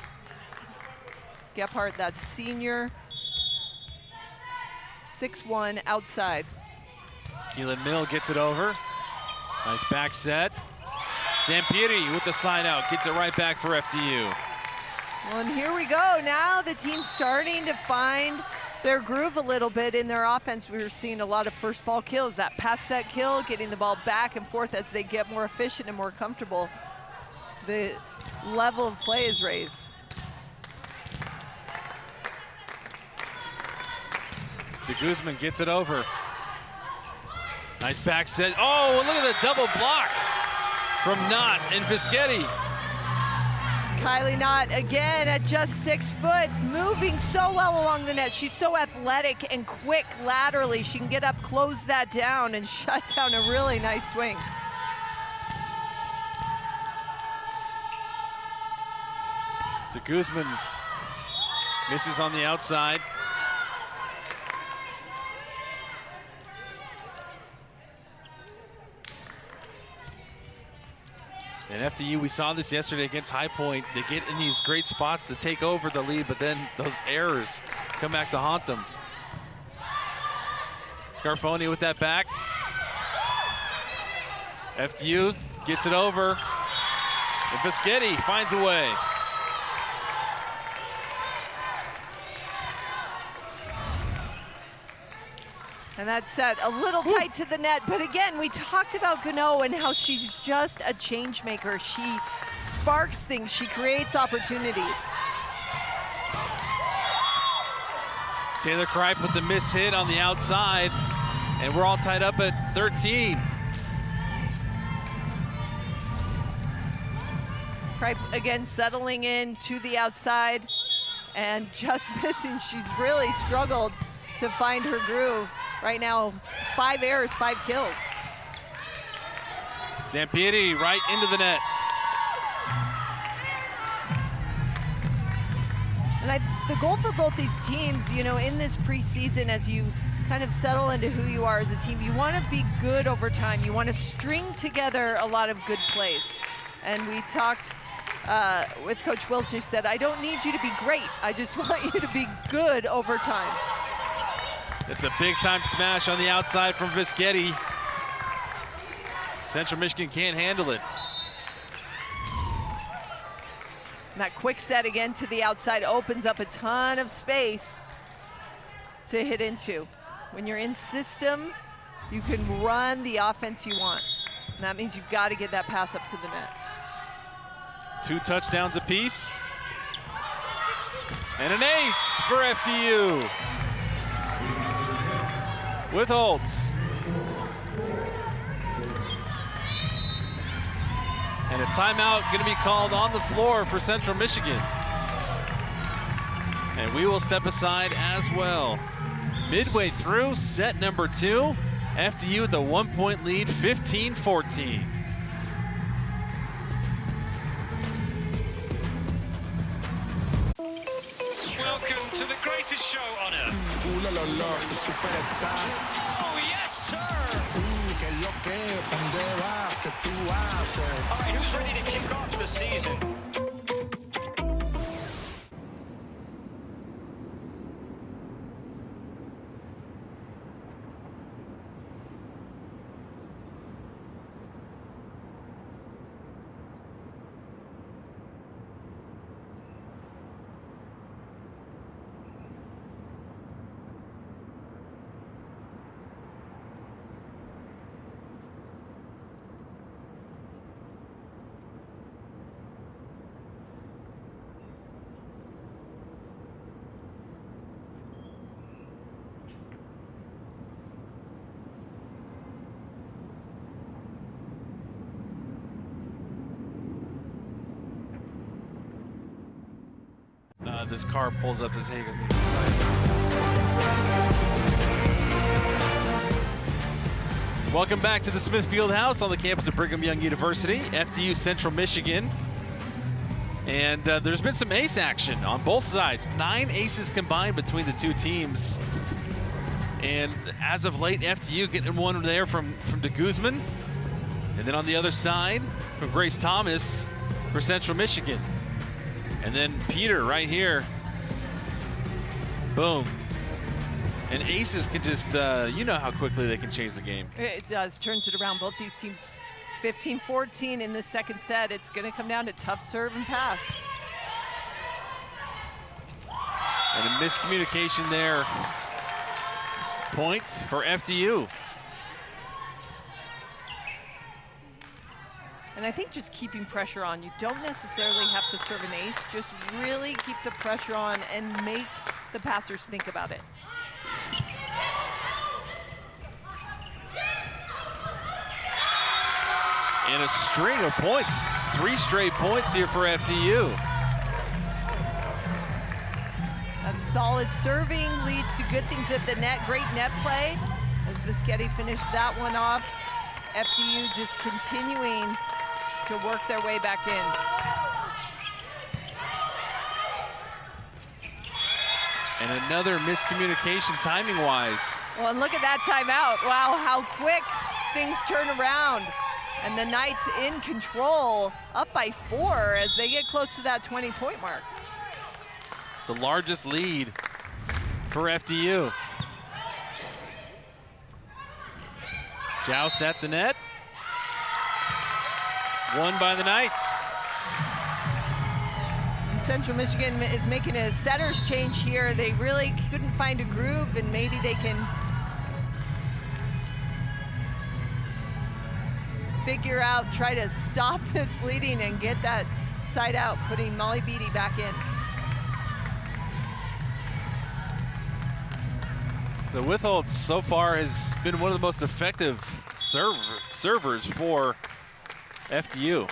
Gephardt, that senior, 6'1", outside. Keelan Mill gets it over. Nice back set. Zampieri with the side out, gets it right back for FDU. Well, and here we go. Now the team's starting to find their groove a little bit in their offense. We were seeing a lot of first ball kills, that pass set kill, getting the ball back and forth as they get more efficient and more comfortable. The level of play is raised. De Guzman gets it over. Nice back set. Oh, look at the double block from Knott and Fischetti. Kylie Knott again at just 6 foot, moving so well along the net. She's so athletic and quick laterally. She can get up, close that down, and shut down a really nice swing. De Guzman misses on the outside. And FDU, we saw this yesterday against High Point. They get in these great spots to take over the lead, but then those errors come back to haunt them. Scarfoni with that back. FDU gets it over. And Fischetti finds a way. And that's set a little tight to the net, but again, we talked about Gano and how she's just a change maker. She sparks things, she creates opportunities. Taylor Kripe with the miss hit on the outside, and we're all tied up at 13. Kripe again settling in to the outside and just missing. She's really struggled to find her groove. Right now, 5 errors, 5 kills. Zampieri right into the net. And the goal for both these teams, you know, in this preseason, as you kind of settle into who you are as a team, you want to be good over time. You want to string together a lot of good plays. And we talked with Coach Wilson. She said, I don't need you to be great. I just want you to be good over time. It's a big-time smash on the outside from Vischetti. Central Michigan can't handle it. And that quick set again to the outside opens up a ton of space to hit into. When you're in system, you can run the offense you want. And that means you've got to get that pass up to the net. 2 touchdowns apiece. And an ace for FDU. With Holtz. And a timeout going to be called on the floor for Central Michigan. And we will step aside as well. Midway through set number 2, FDU with a 1-point lead, 15-14. Welcome to the greatest show on earth. Oh, yes, sir. All right, who's ready to kick off the season? This car pulls up his Hagen. Welcome back to the Smith Fieldhouse on the campus of Brigham Young University, FDU Central Michigan. And there's been some ace action on both sides. 9 aces combined between the two teams. And as of late, FDU getting one there from de Guzman. And then on the other side, from Grace Thomas for Central Michigan. And then Peter right here. Boom. And aces can just, you know how quickly they can change the game. It does, turns it around. Both these teams 15-14 in the second set. It's going to come down to tough serve and pass. And a miscommunication there. Point for FDU. And I think just keeping pressure on. You don't necessarily have to serve an ace. Just really keep the pressure on and make the passers think about it. And a string of points. 3 straight points here for FDU. That solid serving leads to good things at the net. Great net play as Vischetti finished that one off. FDU just continuing to work their way back in. And another miscommunication timing-wise. Well, and look at that timeout. Wow, how quick things turn around. And the Knights in control, up by 4 as they get close to that 20-point mark. The largest lead for FDU. Joust at the net. Won by the Knights. And Central Michigan is making a setter's change here. They really couldn't find a groove, and maybe they can figure out, try to stop this bleeding and get that side out, putting Molly Beatty back in. The Witholtz so far has been one of the most effective servers for FDU.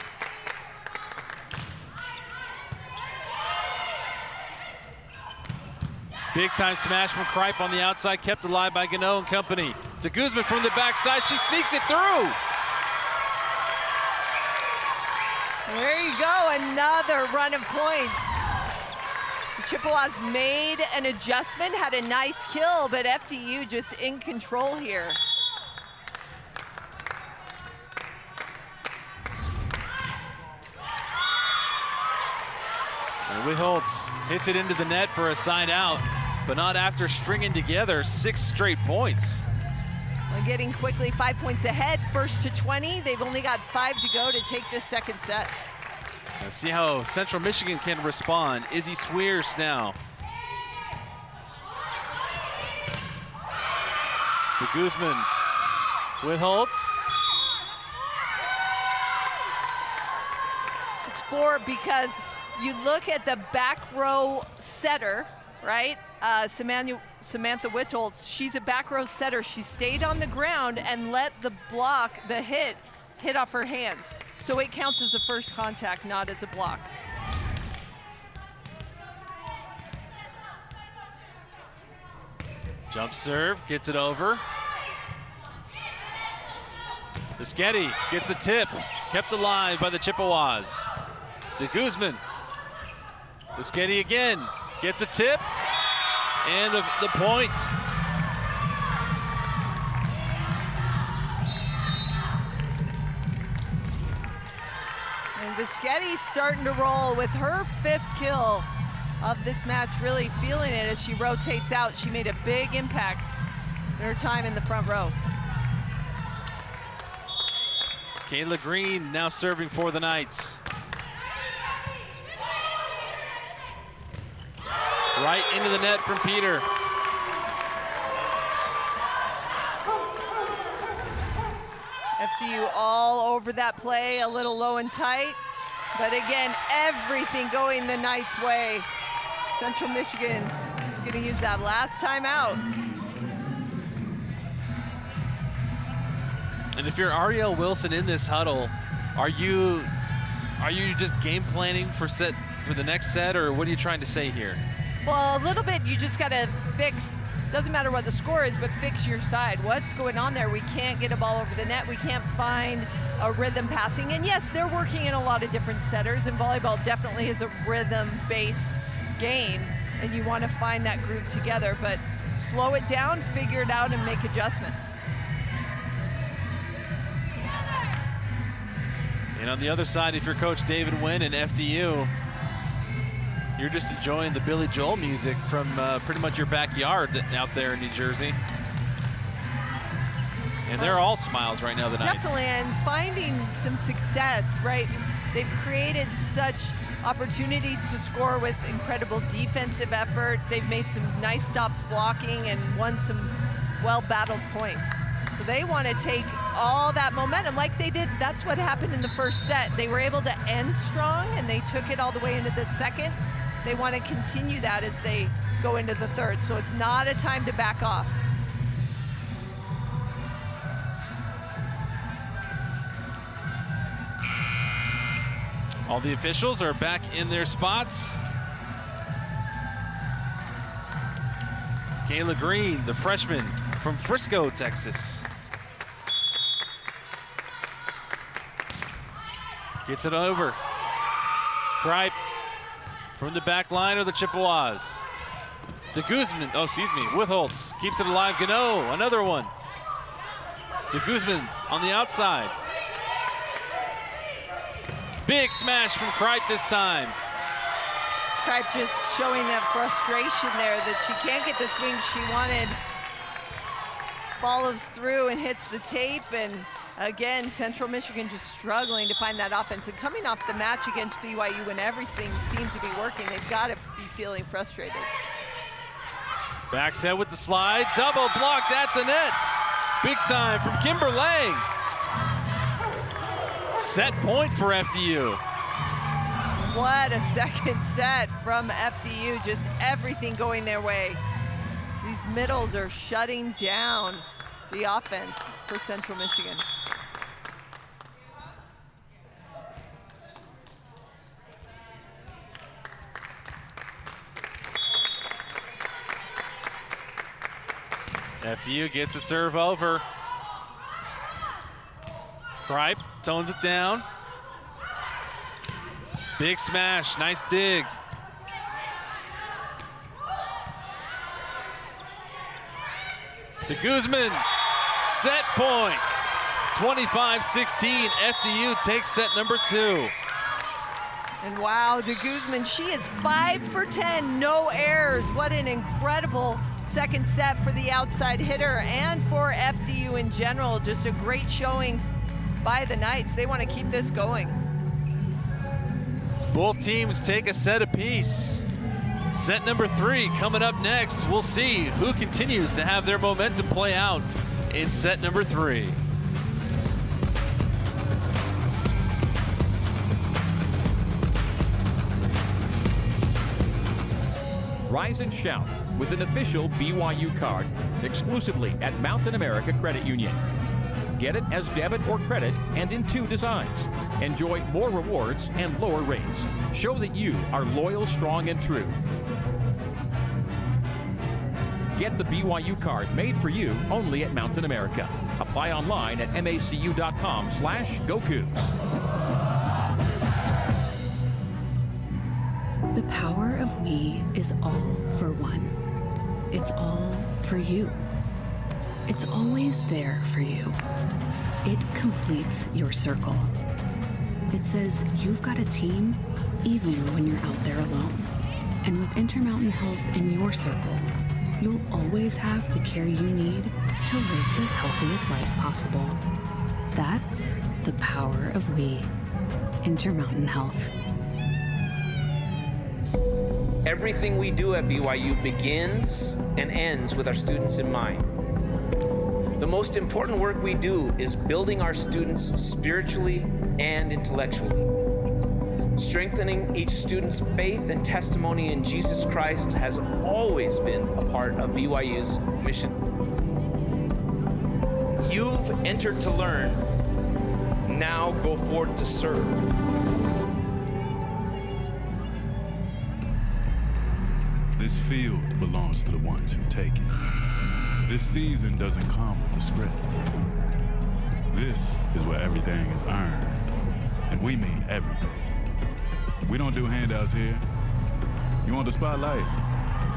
Big time smash from Kripe on the outside, kept alive by Gano and company. To Guzman from the backside, she sneaks it through. There you go, another run of points. The Chippewas made an adjustment, had a nice kill, but FDU just in control here. And Witholtz hits it into the net for a side out, but not after stringing together 6 straight points. Well, getting quickly 5 points ahead, first to 20. They've only got 5 to go to take this second set. Let's see how Central Michigan can respond. Izzy Swears now. To Guzman. Witholtz. It's 4 because you look at the back row setter, right? Samantha Witholtz, she's a back row setter. She stayed on the ground and let the block, the hit off her hands. So it counts as a first contact, not as a block. Jump serve, gets it over. Bischetti gets a tip, kept alive by the Chippewas. To Guzman. Bischetti again, gets a tip, and the point. And Bischetti's starting to roll with her 5th kill of this match, really feeling it as she rotates out. She made a big impact in her time in the front row. Kayla Green now serving for the Knights. Right into the net from Peter. FDU all over that play, a little low and tight. But again, everything going the Knights' way. Central Michigan is going to use that last time out. And if you're Ariel Wilson in this huddle, are you just game planning for the next set, or what are you trying to say here? Well, a little bit, you just got to fix, doesn't matter what the score is, but fix your side. What's going on there? We can't get a ball over the net. We can't find a rhythm passing. And yes, they're working in a lot of different setters, and volleyball definitely is a rhythm-based game, and you want to find that groove together, but slow it down, figure it out, and make adjustments. And on the other side, if you're Coach David Wynn and FDU, you're just enjoying the Billy Joel music from pretty much your backyard out there in New Jersey. And they're all smiles right now, the Knights. Definitely, and finding some success, right? They've created such opportunities to score with incredible defensive effort. They've made some nice stops blocking and won some well-battled points. So they want to take all that momentum like they did. That's what happened in the first set. They were able to end strong, and they took it all the way into the second. They want to continue that as they go into the third. So it's not a time to back off. All the officials are back in their spots. Kayla Green, the freshman from Frisco, Texas. Gets it over. Kripe from the back line of the Chippewas. To Guzman, Witholtz keeps it alive. Gano, another one. To Guzman on the outside. Big smash from Kripe this time. Kripe just showing that frustration there that she can't get the swing she wanted. Follows through and hits the tape, and again, Central Michigan just struggling to find that offense. And coming off the match against BYU when everything seemed to be working, they've got to be feeling frustrated. Back set with the slide, double blocked at the net. Big time from Kimber Lang. set point for FDU. What a second set from FDU, just everything going their way. These middles are shutting down the offense for Central Michigan. FDU gets a serve over. Kripe tones it down. Big smash, nice dig. To Guzman, set point. 25-16, FDU takes set number 2. And wow, de Guzman, she is 5 for 10, no errors. What an incredible second set for the outside hitter and for FDU in general. Just a great showing by the Knights. They want to keep this going. Both teams take a set apiece. Set number 3 coming up next. We'll see who continues to have their momentum play out in set number 3. Rise and shout with an official BYU card exclusively at Mountain America Credit Union. Get it as debit or credit and in 2 designs. Enjoy more rewards and lower rates. Show that you are loyal, strong, and true. Get the BYU card made for you only at Mountain America. Apply online at macu.com/GoCougs. The power of we is all for one. It's all for you. It's always there for you. It completes your circle. It says you've got a team even when you're out there alone. And with Intermountain Health in your circle, you'll always have the care you need to live the healthiest life possible. That's the power of we. Intermountain Health. Everything we do at BYU begins and ends with our students in mind. The most important work we do is building our students spiritually and intellectually. Strengthening each student's faith and testimony in Jesus Christ has always been a part of BYU's mission. You've entered to learn. Now go forward to serve. This field belongs to the ones who take it. This season doesn't come with the script. This is where everything is earned, and we mean everything. We don't do handouts here. You want the spotlight?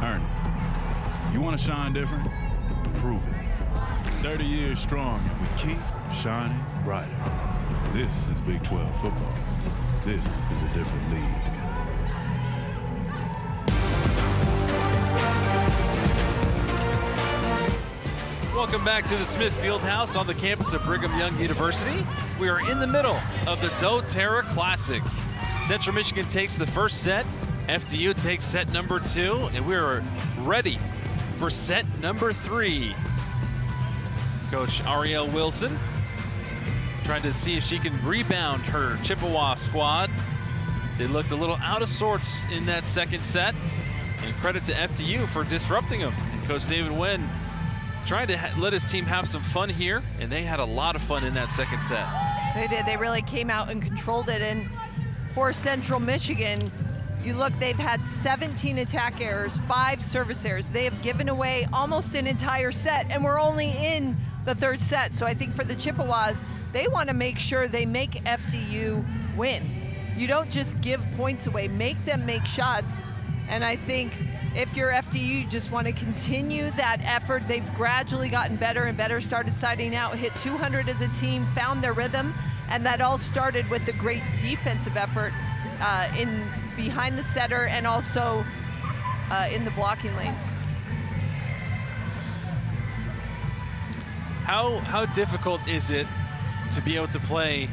Earn it. You want to shine different? Prove it. 30 years strong, and we keep shining brighter. This is Big 12 football. This is a different league. Welcome back to the Smith Fieldhouse on the campus of Brigham Young University. We are in the middle of the doTERRA Classic. Central Michigan takes the first set. FDU takes set number 2, and we're ready for set number 3. Coach Arielle Wilson trying to see if she can rebound her Chippewa squad. They looked a little out of sorts in that second set, and credit to FDU for disrupting them. And Coach David Nguyen trying to let his team have some fun here, and they had a lot of fun in that second set. They did. They really came out and controlled it. And for Central Michigan, you look, they've had 17 attack errors, 5 service errors. They have given away almost an entire set, and we're only in the third set. So I think for the Chippewas, they want to make sure they make FDU win. You don't just give points away, make them make shots. And I think if you're FDU, you just want to continue that effort. They've gradually gotten better and better, started siding out, hit 200 as a team, found their rhythm, and that all started with the great defensive effort in behind the setter and also in the blocking lanes. How difficult is it to be able to play,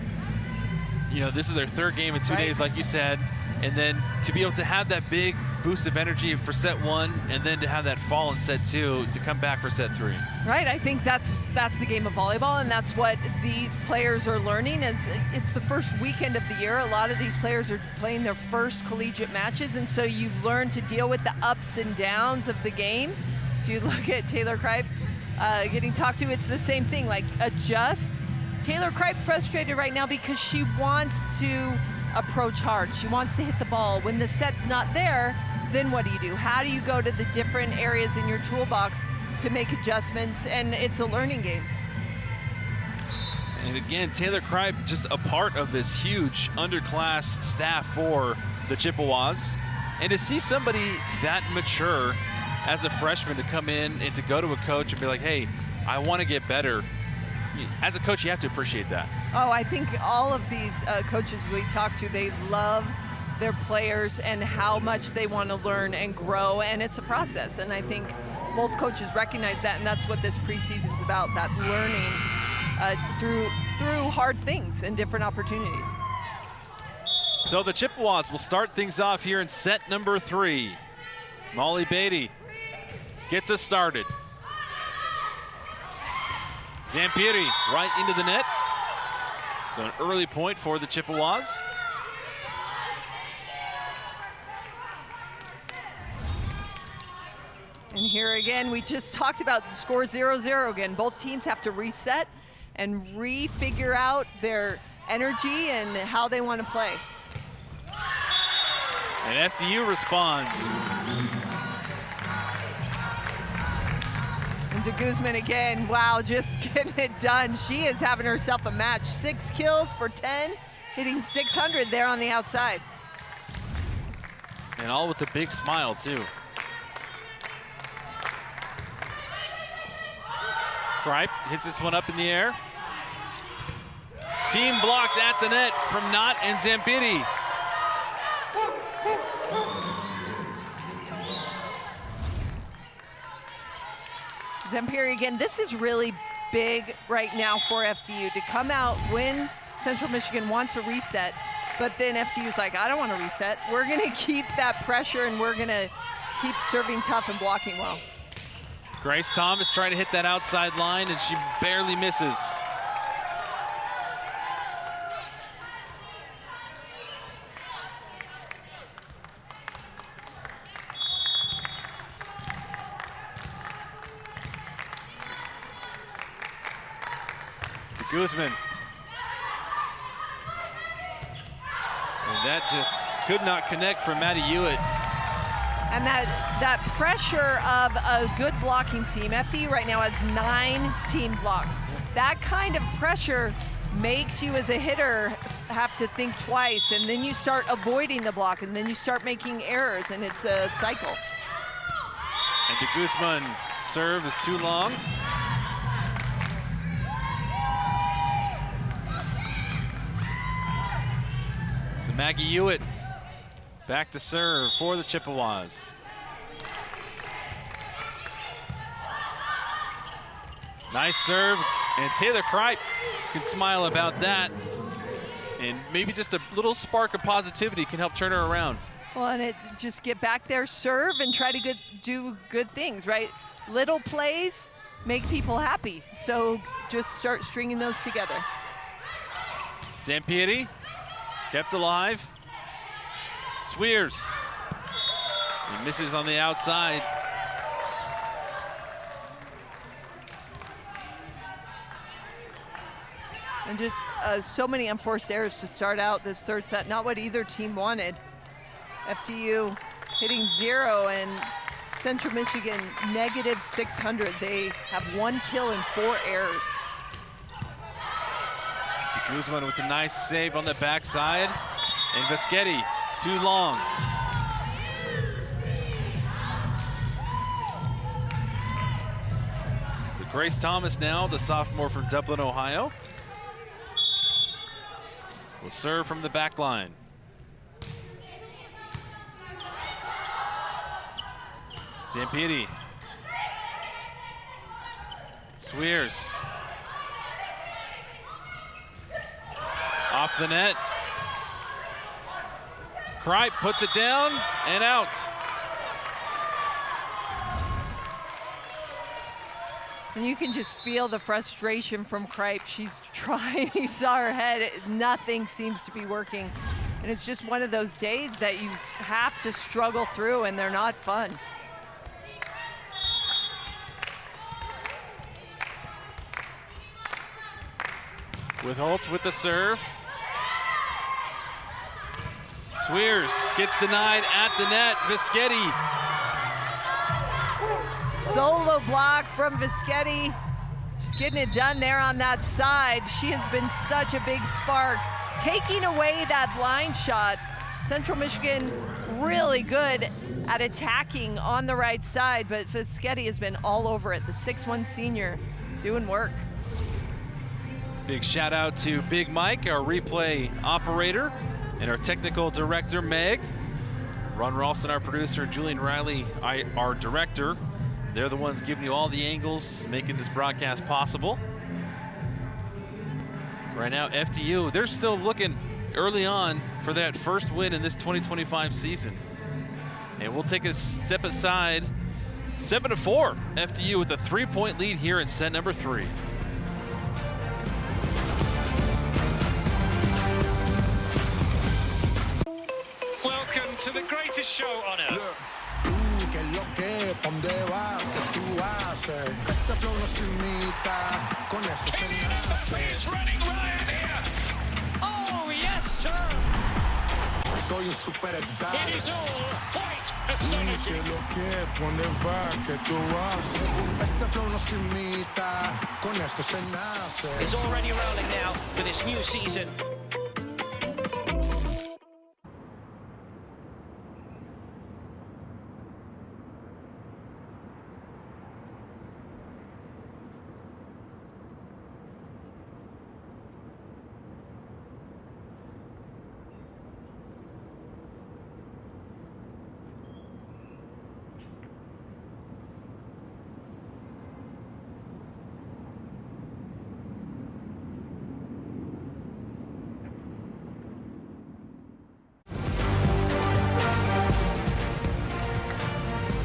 you know, this is their third game in 2 days, like you said, and then to be able to have that big boost of energy for set 1 and then to have that fall in set 2 to come back for set 3. Right, I think that's the game of volleyball, and that's what these players are learning. As it's the first weekend of the year, a lot of these players are playing their first collegiate matches, and so you learn to deal with the ups and downs of the game. So you look at Taylor Kripe getting talked to, it's the same thing, like adjust. Taylor Kripe frustrated right now because she wants to approach hard. She wants to hit the ball. When the set's not there, then what do? How do you go to the different areas in your toolbox to make adjustments? And it's a learning game. And again, Taylor Kripe just a part of this huge underclass staff for the Chippewas. And to see somebody that mature as a freshman to come in and to go to a coach and be like, hey, I want to get better. As a coach, you have to appreciate that. Oh, I think all of these coaches we talk to, they love their players and how much they want to learn and grow, and it's a process. And I think both coaches recognize that, and that's what this preseason is about, that learning through hard things and different opportunities. So the Chippewas will start things off here in set number 3. Molly Beatty gets us started. Zampieri right into the net. So an early point for the Chippewas. And here again, we just talked about the score 0-0 again. Both teams have to reset and refigure out their energy and how they want to play. And FDU responds. And de Guzman again, wow, just getting it done. She is having herself a match. 6 kills for 10, hitting 600 there on the outside. And all with a big smile, too. Kripe hits this one up in the air. Team blocked at the net from Knott and Zampieri. Zampieri again, this is really big right now for FDU to come out when Central Michigan wants a reset, but then FDU's like, I don't want to reset. We're gonna keep that pressure and we're gonna keep serving tough and blocking well. Grace Thomas trying to hit that outside line and she barely misses. Guzman. And that just could not connect for Maddie Hewitt. And that pressure of a good blocking team, FDU right now has 9 team blocks. That kind of pressure makes you as a hitter have to think twice, and then you start avoiding the block, and then you start making errors, and it's a cycle. And de Guzman serve is too long. Maggie Hewitt back to serve for the Chippewas. Nice serve, and Taylor Kripe can smile about that. And maybe just a little spark of positivity can help turn her around. Well, and it just get back there, serve, and try to do good things, right? Little plays make people happy. So just start stringing those together. Zampieri kept alive. Swears. He misses on the outside. And just so many unforced errors to start out this third set. Not what either team wanted. FDU hitting 0 and Central Michigan negative 600. They have 1 kill and 4 errors. De Guzman with a nice save on the backside. And Veschetti, too long. So Grace Thomas now, the sophomore from Dublin, Ohio, will serve from the back line. Zampieri. Swears. Off the net. Kripe puts it down and out. And you can just feel the frustration from Kripe. She's trying, you saw her head, nothing seems to be working. And it's just one of those days that you have to struggle through, and they're not fun. With Holtz with the serve. Swears gets denied at the net. Vischetti. Solo block from Vischetti. She's getting it done there on that side. She has been such a big spark. Taking away that line shot. Central Michigan really good at attacking on the right side, but Vischetti has been all over it. The 6'1" senior doing work. Big shout out to Big Mike, our replay operator, and our technical director, Meg. Ron Ralston, our producer, Julian Riley, our director. They're the ones giving you all the angles, making this broadcast possible. Right now, FDU, they're still looking early on for that first win in this 2025 season. And we'll take a step aside. 7-4, FDU with a 3-point lead here in set number 3. Welcome to the greatest show on earth. Players running riot here. Oh, yes, sir. It is all quite astonishing. Is already rolling now for this new season.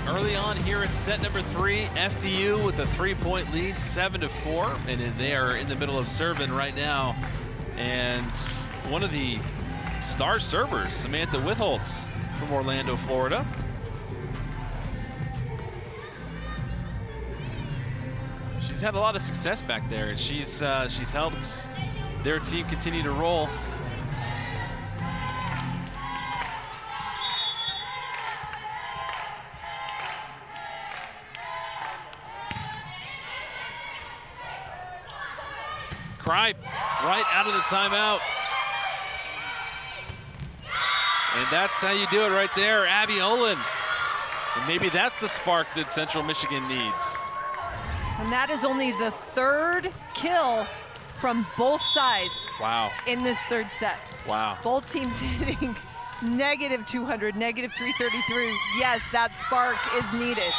Early on here at set number 3, FDU with a 3-point lead, 7-4, and they are in the middle of serving right now. And one of the star servers, Samantha Witholtz from Orlando, Florida. She's had a lot of success back there, and she's helped their team continue to roll. Kripe right out of the timeout. And that's how you do it right there, Abby Olin. And maybe that's the spark that Central Michigan needs. And that is only the 3rd kill from both sides. Wow. In this 3rd set. Wow. Both teams hitting -200, -333. Yes, that spark is needed.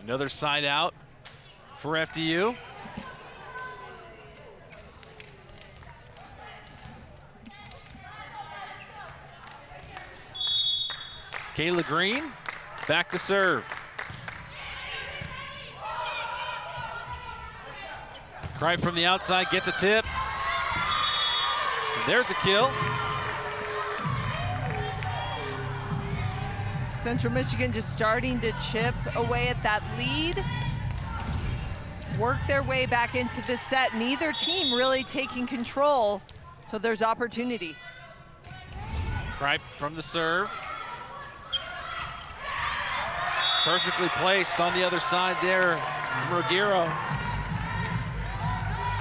Another side out for FDU. Kayla Green back to serve. Kripe from the outside gets a tip. And there's a kill. Central Michigan just starting to chip away at that lead. Work their way back into this set. Neither team really taking control, so there's opportunity. Kripe from the serve. Perfectly placed on the other side there from Ruggiero.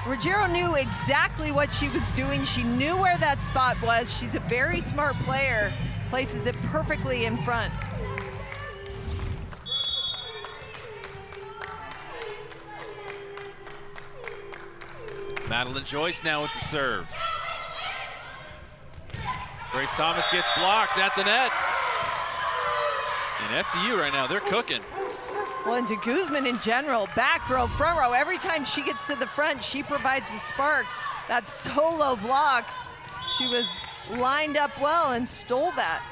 Ruggiero knew exactly what she was doing. She knew where that spot was. She's a very smart player. Places it perfectly in front. Madeline Joyce now with the serve. Grace Thomas gets blocked at the net. And FDU right now, they're cooking. Well, and to Guzman in general, back row, front row, every time she gets to the front, she provides the spark. That solo block, she was lined up well and stole that.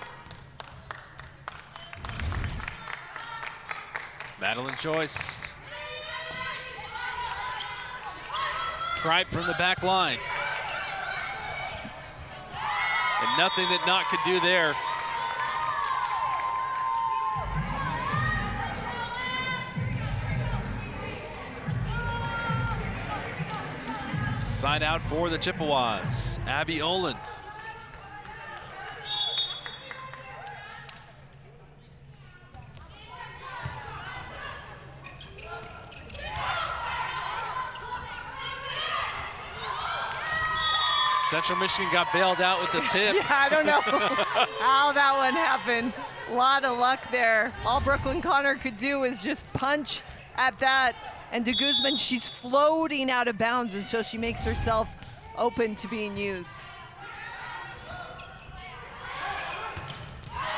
Madeline Joyce. Kripe from the back line. And nothing that Knott could do there. Side out for the Chippewas. Abby Olin. Central Michigan got bailed out with the tip. Yeah, I don't know how that one happened. A lot of luck there. All Brooklyn Connor could do is just punch at that. And de Guzman, she's floating out of bounds, and so she makes herself open to being used.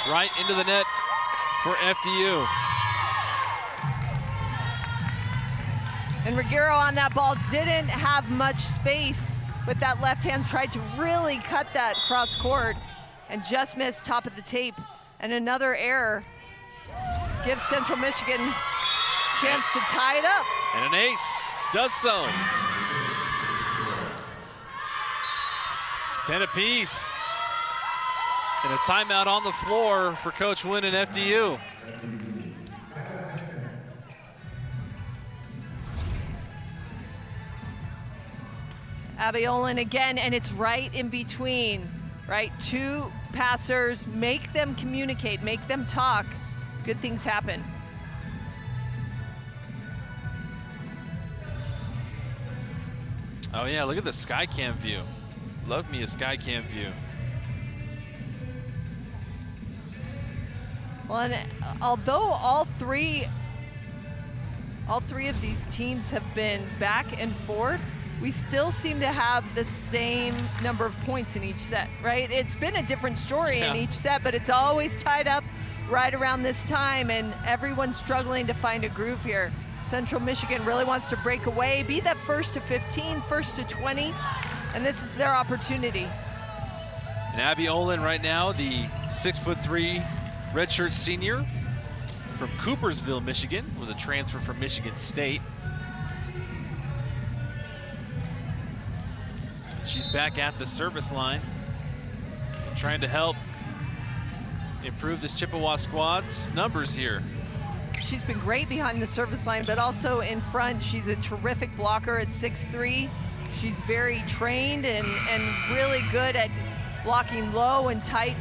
Right into the net for FDU. And Ruggiero on that ball didn't have much space with that left hand, tried to really cut that cross court and just missed top of the tape. And another error gives Central Michigan a chance to tie it up. And an ace does so. 10 apiece. And a timeout on the floor for Coach Wynn and FDU. Abby Olin again, and it's right in between, right? Two passers, make them communicate, make them talk. Good things happen. Oh yeah, look at the Skycam view. Love me a Skycam view. Well, and although all three of these teams have been back and forth, we still seem to have the same number of points in each set, right? It's been a different story in each set, but it's always tied up right around this time, and everyone's struggling to find a groove here. Central Michigan really wants to break away, be that first to 15, first to 20, and this is their opportunity. And Abby Olin right now, the 6'3" redshirt senior from Coopersville, Michigan, was a transfer from Michigan State. She's back at the service line, trying to help improve this Chippewa squad's numbers here. She's been great behind the service line, but also in front. She's a terrific blocker at 6'3". She's very trained and really good at blocking low and tight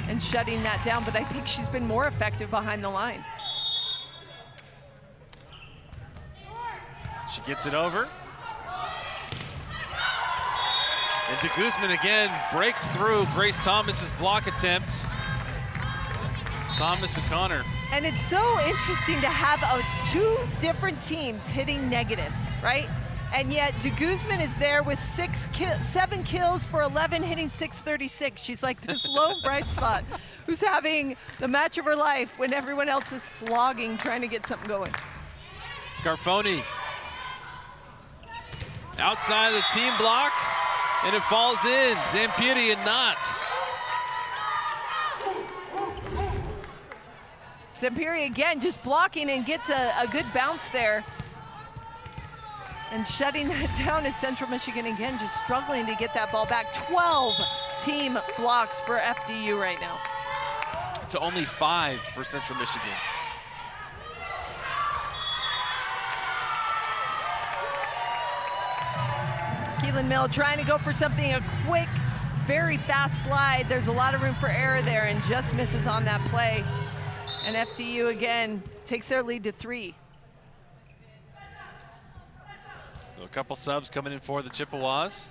and shutting that down, but I think she's been more effective behind the line. She gets it over. And de Guzman again breaks through Grace Thomas's block attempt. Thomas and Connor. And it's so interesting to have two different teams hitting negative, right? And yet de Guzman is there with 7 kills for 11, hitting .636. She's like this lone bright spot who's having the match of her life when everyone else is slogging, trying to get something going. Scarfoni outside the team block, and it falls in. Zampieri and Knott. Zampieri again just blocking and gets a good bounce there. And shutting that down is Central Michigan again, just struggling to get that ball back. 12 team blocks for FDU right now. To only 5 for Central Michigan. Keelan Mill trying to go for something, a quick, very fast slide. There's a lot of room for error there and just misses on that play. And FDU again takes their lead to 3. So a couple subs coming in for the Chippewas.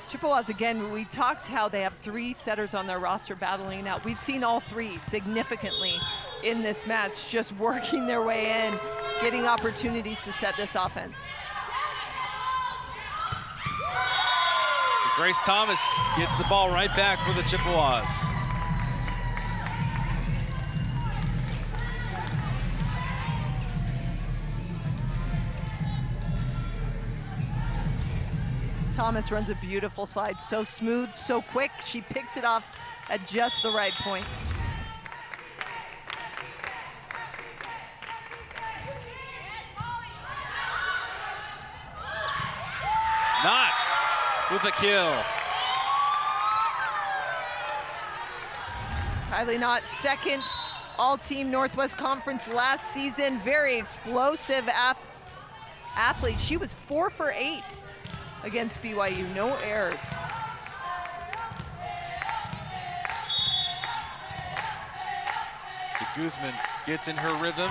Chippewas, again, we talked how they have 3 setters on their roster battling out. We've seen all 3 significantly in this match, just working their way in, getting opportunities to set this offense. Grace Thomas gets the ball right back for the Chippewas. Thomas runs a beautiful slide. So smooth, so quick. She picks it off at just the right point. Not with a kill. Kylie Knott, second all-team Northwest Conference last season. Very explosive athlete. She was 4 for 8 against BYU, no errors. De Guzman gets in her rhythm.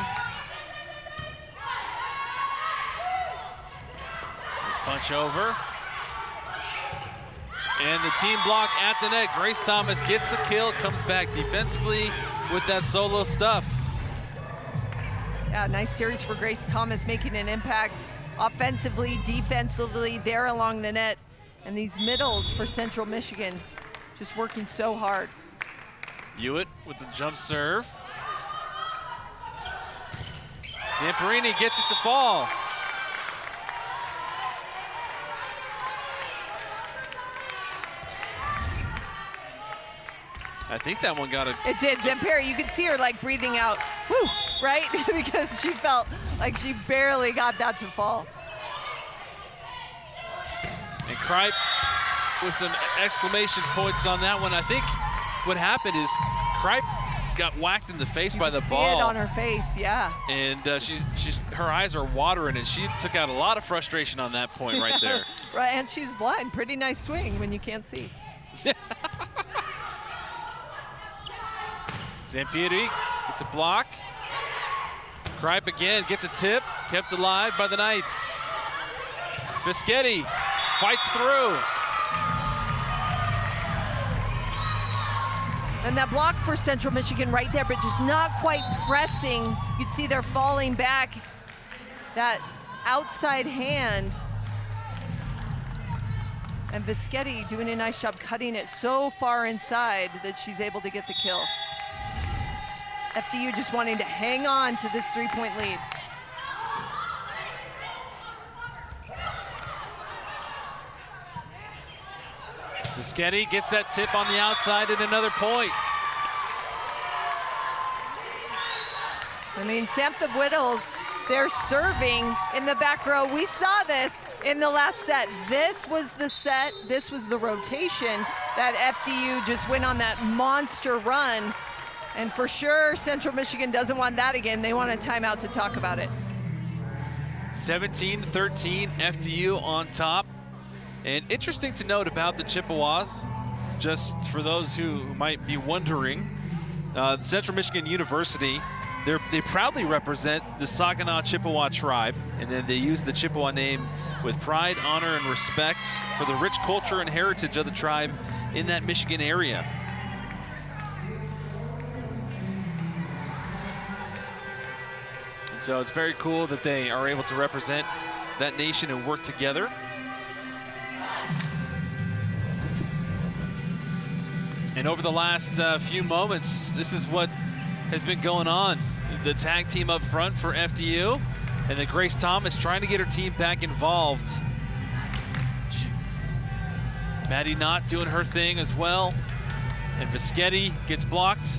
Punch over. And the team block at the net. Grace Thomas gets the kill, comes back defensively with that solo stuff. Yeah, nice series for Grace Thomas, making an impact offensively, defensively, there along the net. And these middles for Central Michigan just working so hard. Hewitt with the jump serve. Zamperini gets it to fall. I think that one got a... It did. Zamperi, you could see her like breathing out, whoo, right? Because she felt like she barely got that to fall. And Kripe with some exclamation points on that one. I think what happened is Kripe got whacked in the face by the ball. See it on her face, yeah. And her eyes are watering, and she took out a lot of frustration on that point right there. Right, and she was blind. Pretty nice swing when you can't see. Zampieri gets a block. Kripe again gets a tip, kept alive by the Knights. Bischetti fights through. And that block for Central Michigan right there, but just not quite pressing. You'd see they're falling back. That outside hand. And Bischetti doing a nice job cutting it so far inside that she's able to get the kill. FDU just wanting to hang on to this 3-point lead. Bischetti gets that tip on the outside and another point. I mean, Samantha Whittles, they're serving in the back row. We saw this in the last set. This was the set, this was the rotation that FDU just went on that monster run. And for sure, Central Michigan doesn't want that again. They want a timeout to talk about it. 17-13, FDU on top. And interesting to note about the Chippewas, just for those who might be wondering, Central Michigan University, they proudly represent the Saginaw Chippewa tribe, and then they use the Chippewa name with pride, honor, and respect for the rich culture and heritage of the tribe in that Michigan area. So it's very cool that they are able to represent that nation and work together. And over the last few moments, this is what has been going on. The tag team up front for FDU, and then Grace Thomas trying to get her team back involved. Maddie Knott doing her thing as well. And Bischetti gets blocked.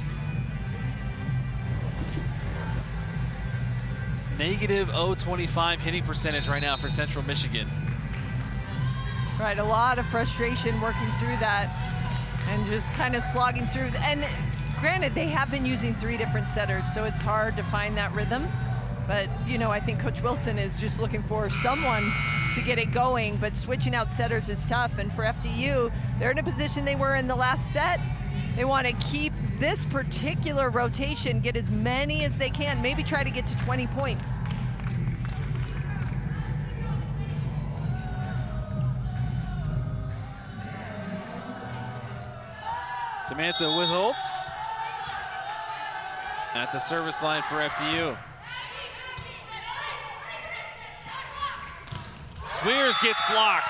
Negative .025 hitting percentage right now for Central Michigan. Right, a lot of frustration working through that and just kind of slogging through. And granted, they have been using 3 different setters, so it's hard to find that rhythm. But, you know, I think Coach Wilson is just looking for someone to get it going, but switching out setters is tough. And for FDU, they're in a position they were in the last set. They want to keep this particular rotation, get as many as they can, maybe try to get to 20 points. Samantha Witholtz at the service line for FDU. Swears gets blocked.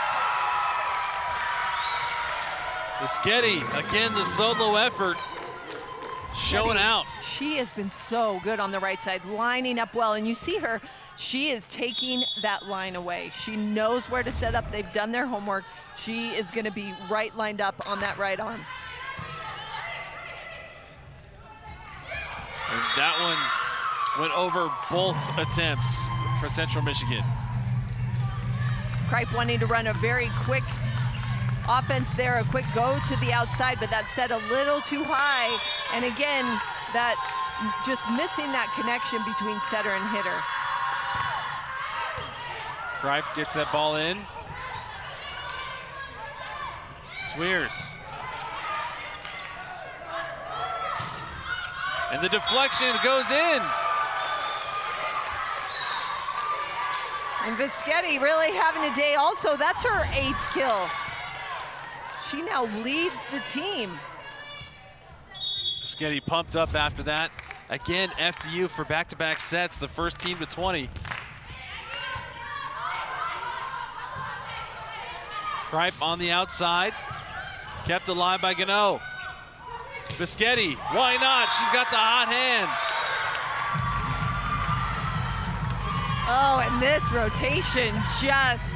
Bischetti, again, the solo effort. showing out. She has been so good on the right side, lining up well. And you see her, she is taking that line away. She knows where to set up. They've done their homework. She is going to be right lined up on that right arm. And that one went over both attempts for Central Michigan. Kripe wanting to run a very quick offense there, a quick go to the outside, but that's set a little too high. And again, that just missing that connection between setter and hitter. Kripe gets that ball in. Swears. And the deflection goes in. And Vischetti really having a day also. That's her 8th kill. She now leads the team. Vischetti pumped up after that. Again, FDU for back-to-back sets, the first team to 20. Kripe on the outside. Kept alive by Gano. Vischetti, why not? She's got the hot hand. Oh, and this rotation just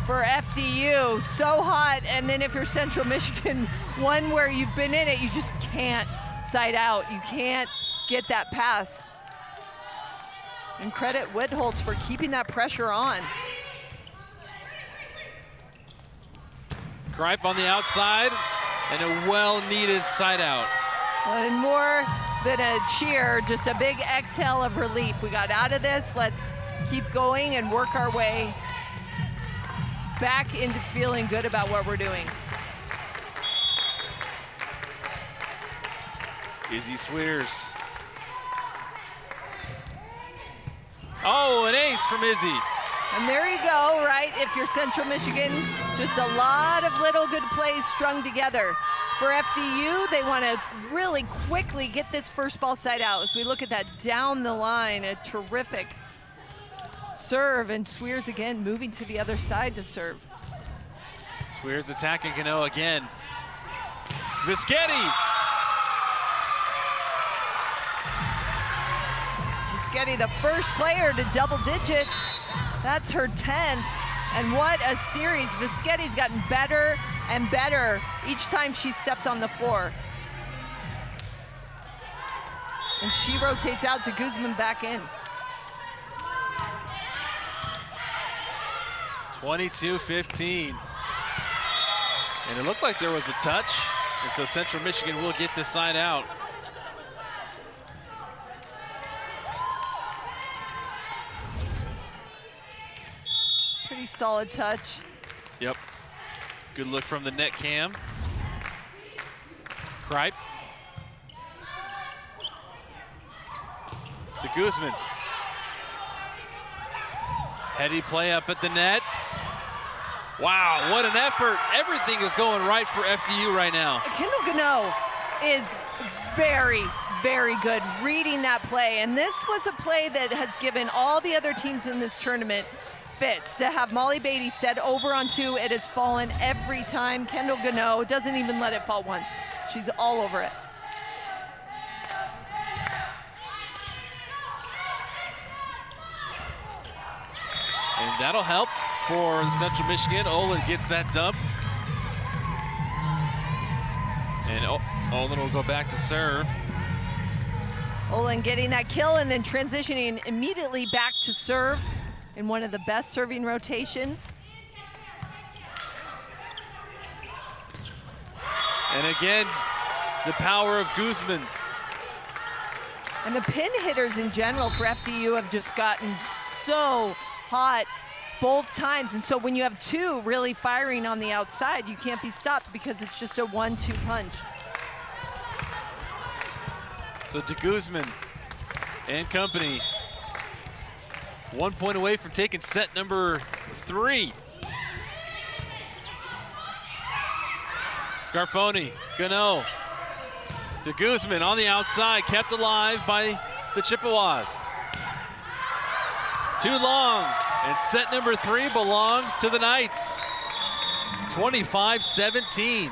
for FDU, so hot. And then if you're Central Michigan, one where you've been in it, you just can't side out. You can't get that pass. And credit Whitholtz for keeping that pressure on. Kripe on the outside, and a well-needed side out. And more than a cheer, just a big exhale of relief. We got out of this. Let's keep going and work our way back into feeling good about what we're doing. Izzy Swears. Oh, an ace from Izzy. And there you go, right? If you're Central Michigan, just a lot of little good plays strung together. For FDU, they want to really quickly get this first ball side out. As we look at that down the line, a terrific serve, and Swears again moving to the other side to serve. Swears attacking Gano again. Vischetti. Vischetti, the first player to double digits. That's her 10th, and what a series. Vischetti's gotten better and better each time she stepped on the floor. And she rotates out to Guzman back in. 22-15. And it looked like there was a touch, and so Central Michigan will get this side out. Pretty solid touch. Yep. Good look from the net cam. Kripe. To Guzman. Heady play up at the net. Wow, what an effort. Everything is going right for FDU right now. Kendall Gano is very, very good reading that play. And this was a play that has given all the other teams in this tournament fits. To have Molly Beatty set over on 2, it has fallen every time. Kendall Gano doesn't even let it fall once. She's all over it. And that'll help for Central Michigan. Olin gets that dump. And Olin will go back to serve. Olin getting that kill and then transitioning immediately back to serve in one of the best serving rotations. And again, the power of Guzman. And the pin hitters in general for FDU have just gotten so hot both times. And so when you have 2 really firing on the outside, you can't be stopped because it's just a 1-2 punch. So de Guzman and company, 1 point away from taking set number 3. Scarfoni, Gano, to Guzman on the outside, kept alive by the Chippewas. Too long, and set number 3 belongs to the Knights. 25-17.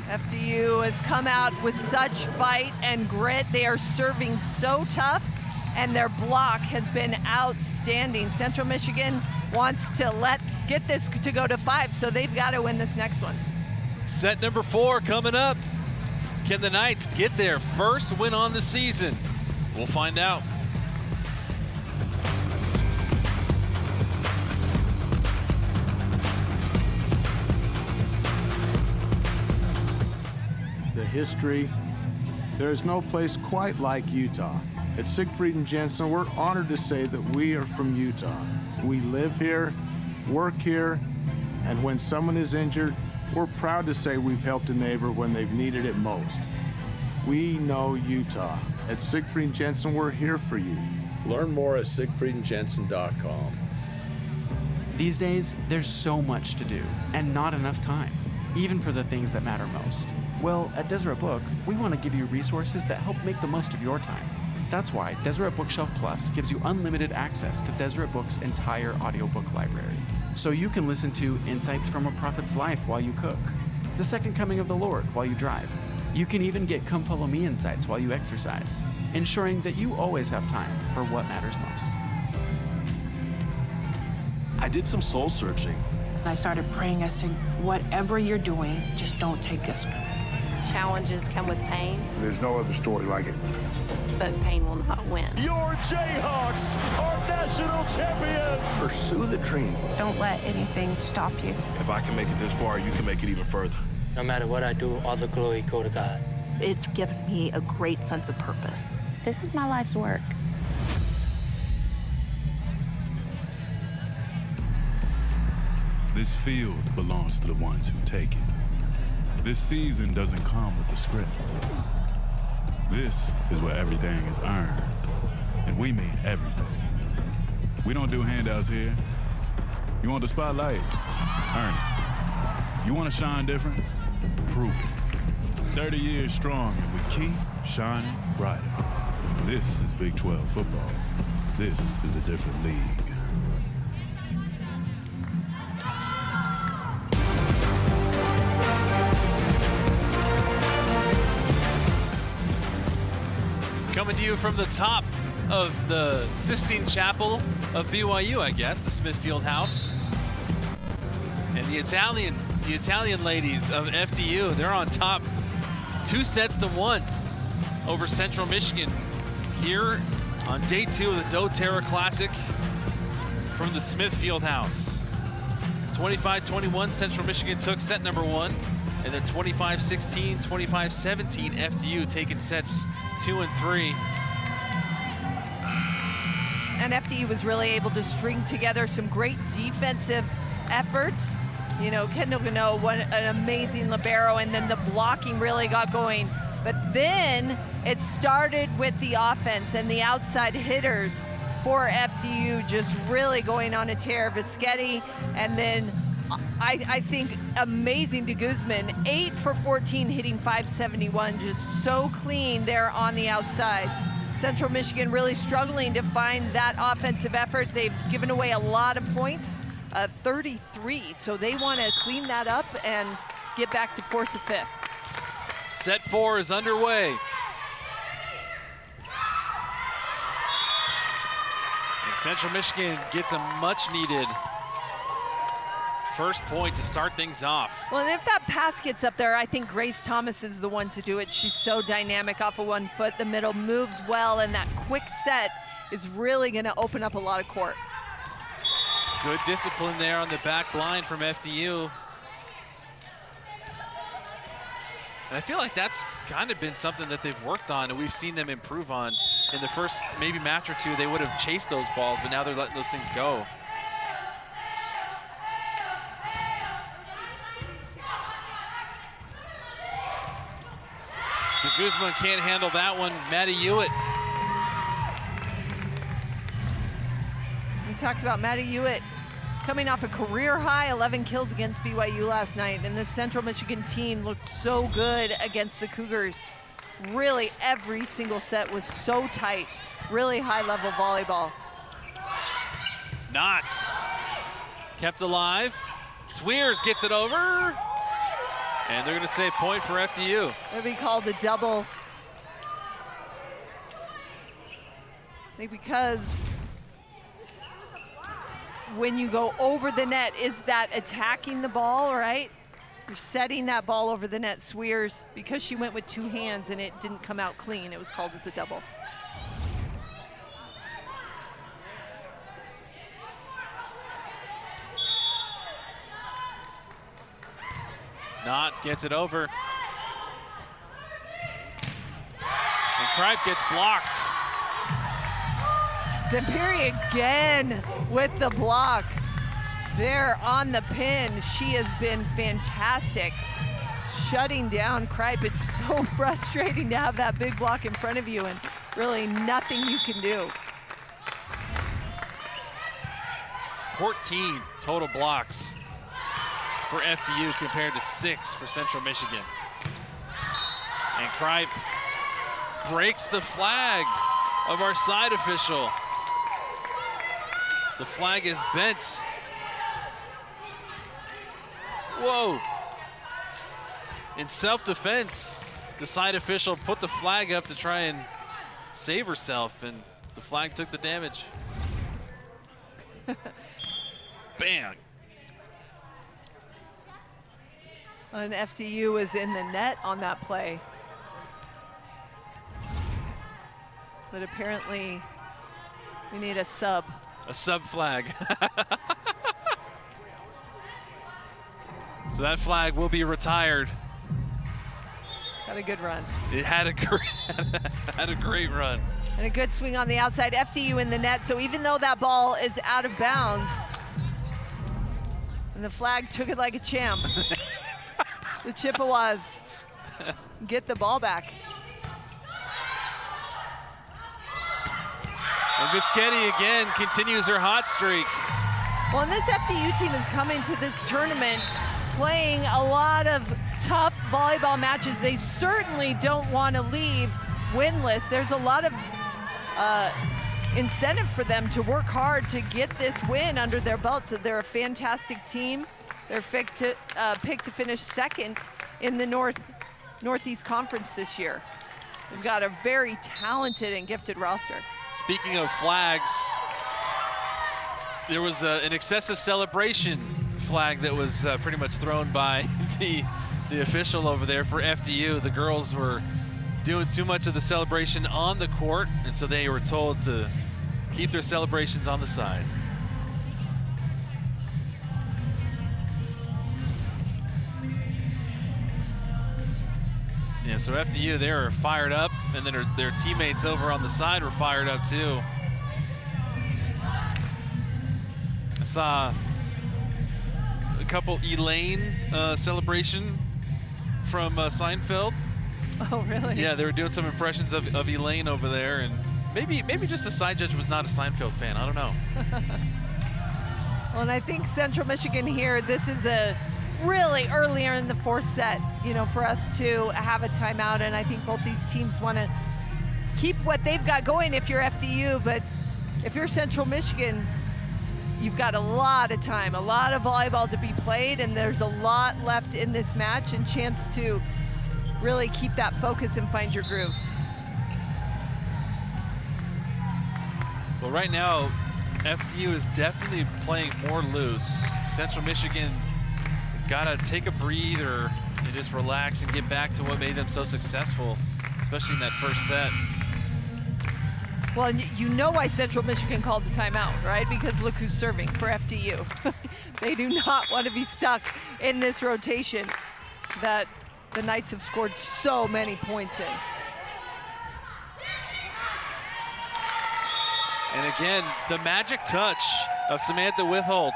FDU has come out with such fight and grit. They are serving so tough, and their block has been outstanding. Central Michigan wants to get this to go to 5, so they've got to win this next one. Set number 4 coming up. Can the Knights get their first win on the season? We'll find out. The history, there's no place quite like Utah. At Siegfried and Jensen, we're honored to say that we are from Utah. We live here, work here, and when someone is injured, we're proud to say we've helped a neighbor when they've needed it most. We know Utah. At Siegfried and Jensen, we're here for you. Learn more at siegfriedandjensen.com. These days, there's so much to do and not enough time, even for the things that matter most. Well, at Deseret Book, we want to give you resources that help make the most of your time. That's why Deseret Bookshelf Plus gives you unlimited access to Deseret Book's entire audiobook library. So you can listen to Insights from a Prophet's Life while you cook, The Second Coming of the Lord while you drive. You can even get Come Follow Me insights while you exercise, ensuring that you always have time for what matters most. I did some soul searching. I started praying. I said, whatever you're doing, just don't take this one. Challenges come with pain, There's no other story like it. but pain will not win. Your Jayhawks are national champions! Pursue the dream. Don't let anything stop you. If I can make it this far, you can make it even further. No matter what I do, all the glory go to God. It's given me a great sense of purpose. This is my life's work. This field belongs to the ones who take it. This season doesn't come with the script. This is where everything is earned, and we mean everything. We don't do handouts here. You want the spotlight? Earn it. You want to shine different? Prove it. 30 years strong, and we keep shining brighter. This is Big 12 football. This is a different league. Coming to you from the top of the Sistine Chapel of BYU, I guess, the Smithfield House. And the Italian ladies of FDU, they're on top 2-1 over Central Michigan here on day 2 of the doTERRA Classic from the Smithfield House. 25-21, Central Michigan took set number 1, and then 25-16, 25-17, FDU taking sets 2 and 3. And FDU was really able to string together some great defensive efforts. You know, Kendall Gano, an amazing libero, and then the blocking really got going. But then it started with the offense and the outside hitters for FDU just really going on a tear. Viscetti, and then I think amazing to Guzman, 8 for 14, hitting .571, just so clean there on the outside. Central Michigan really struggling to find that offensive effort. They've given away a lot of points, 33, so they want to clean that up and get back to force a 5th. Set 4 is underway. And Central Michigan gets a much needed first point to start things off. Well, and if that pass gets up there, I think Grace Thomas is the one to do it. She's so dynamic off of 1 foot. The middle moves well, and that quick set is really going to open up a lot of court. Good discipline there on the back line from FDU. And I feel like that's kind of been something that they've worked on, and we've seen them improve on. In the first maybe match or two, they would have chased those balls, but now they're letting those things go. De Guzman can't handle that one. Maddie Hewitt. We talked about Maddie Hewitt coming off a career high 11 kills against BYU last night, and this Central Michigan team looked so good against the Cougars. Really, every single set was so tight. Really high-level volleyball. Not kept alive. Swears gets it over. And they're going to say point for FDU. It'll be called a double. I think because when you go over the net, is that attacking the ball, right? You're setting that ball over the net. Swears, because she went with 2 hands and it didn't come out clean, it was called as a double. Knott gets it over. And Kripe gets blocked. Zampiri again with the block. There on the pin, she has been fantastic. Shutting down Kripe. It's so frustrating to have that big block in front of you and really nothing you can do. 14 total blocks for FDU compared to 6 for Central Michigan. And Kripe breaks the flag of our side official. The flag is bent. Whoa. In self-defense, the side official put the flag up to try and save herself, and the flag took the damage. Bang. And FDU was in the net on that play. But apparently we need a sub. A sub flag. So that flag will be retired. Got a good run. It had a great run. And a good swing on the outside. FDU in the net, so even though that ball is out of bounds, and the flag took it like a champ, the Chippewas get the ball back. And Vischetti again continues her hot streak. Well, and this FDU team is coming to this tournament playing a lot of tough volleyball matches. They certainly don't want to leave winless. There's a lot of incentive for them to work hard to get this win under their belt. So they're a fantastic team. They're picked to finish second in the Northeast Conference this year. They've got a very talented and gifted roster. Speaking of flags, there was an excessive celebration flag that was pretty much thrown by the official over there for FDU. The girls were doing too much of the celebration on the court, and so they were told to keep their celebrations on the side. Yeah, so FDU, they were fired up, and then their teammates over on the side were fired up too. I saw a couple Elaine celebration from Seinfeld. Oh, really? Yeah, they were doing some impressions of Elaine over there, and maybe just the side judge was not a Seinfeld fan. I don't know. Well, and I think Central Michigan here, this is a really earlier in the fourth set, you know, for us to have a timeout, and I think both these teams want to keep what they've got going if you're FDU, but if you're Central Michigan, you've got a lot of time, a lot of volleyball to be played, and there's a lot left in this match and chance to really keep that focus and find your groove. Well, right now, FDU is definitely playing more loose. Central Michigan gotta take a breather and just relax and get back to what made them so successful, especially in that first set. Well, and you know why Central Michigan called the timeout, right? Because look who's serving for FDU. They do not want to be stuck in this rotation that the Knights have scored so many points in. And again, the magic touch of Samantha Witholtz.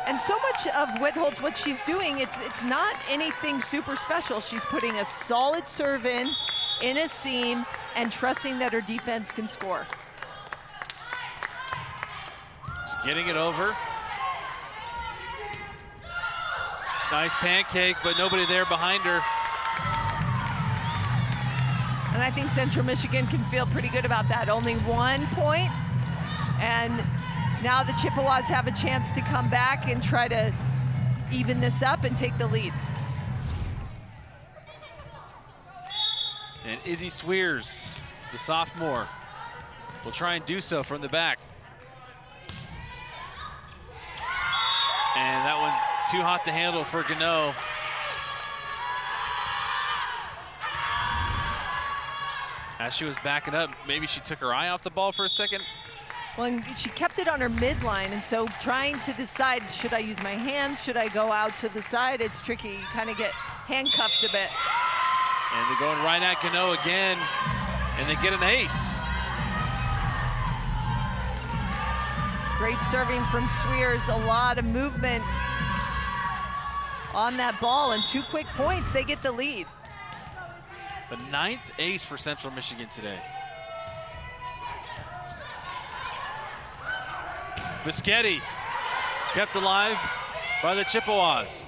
And so much of Witholtz, what she's doing, it's not anything super special. She's putting a solid serve in a seam, and trusting that her defense can score. She's getting it over. Nice pancake, but nobody there behind her. And I think Central Michigan can feel pretty good about that. Only 1 point, and now the Chippewas have a chance to come back and try to even this up and take the lead. And Izzy Swears, the sophomore, will try and do so from the back. And that one too hot to handle for Gano. As she was backing up, maybe she took her eye off the ball for a second. Well, and she kept it on her midline, and so trying to decide, should I use my hands, should I go out to the side, it's tricky. You kind of get handcuffed a bit. And they're going right at Gano again, and they get an ace. Great serving from Swears, a lot of movement on that ball, and 2 quick points, they get the lead. The 9th ace for Central Michigan today. Bischetti kept alive by the Chippewas.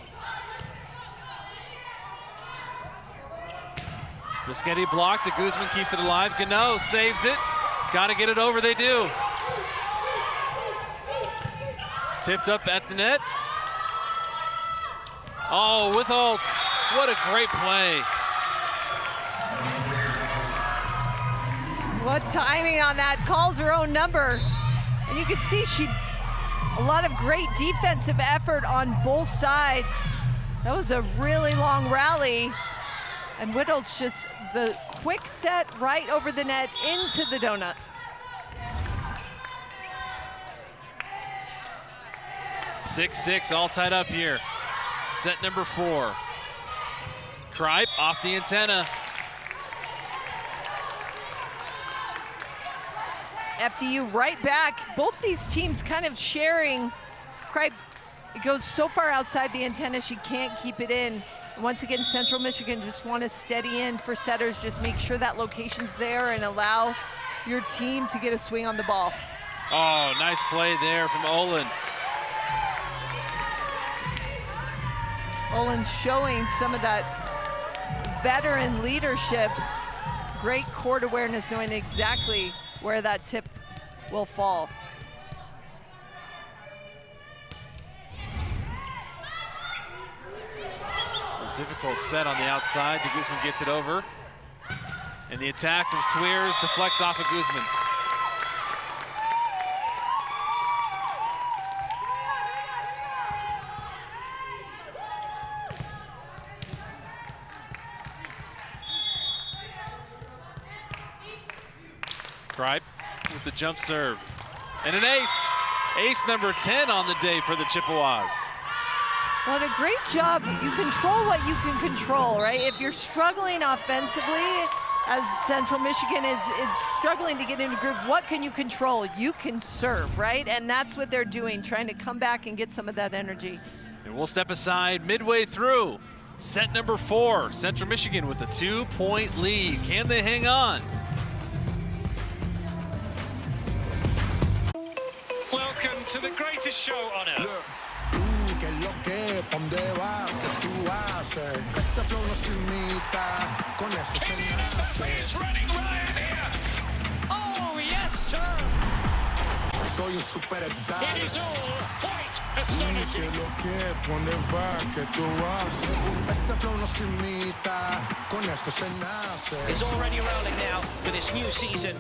Bischetti blocked, de Guzman keeps it alive. Gano saves it, gotta get it over, they do. Tipped up at the net. Oh, with Holtz, what a great play. What timing on that, calls her own number. And you can see a lot of great defensive effort on both sides. That was a really long rally. And Whittles just the quick set right over the net into the donut. 6-6, all tied up here. Set number 4. Kripe off the antenna. FDU right back. Both these teams kind of sharing. Kripe, it goes so far outside the antenna, she can't keep it in. And once again, Central Michigan just want to steady in for setters, just make sure that location's there and allow your team to get a swing on the ball. Oh, nice play there from Olin. Olin showing some of that veteran leadership. Great court awareness, knowing exactly where that tip will fall. A difficult set on the outside. De Guzman gets it over. And the attack from Swears deflects off of Guzman. Kripe with the jump serve. And an ace. Ace number 10 on the day for the Chippewas. Well, a great job. You control what you can control, right? If you're struggling offensively, as Central Michigan is struggling to get into groove, what can you control? You can serve, right? And that's what they're doing, trying to come back and get some of that energy. And we'll step aside midway through. Set number 4, Central Michigan with a 2-point lead. Can they hang on? Welcome to the greatest show on earth. Is running riot here. Oh, yes, sir. It is all quite astonishing. It's already rolling now for this new season.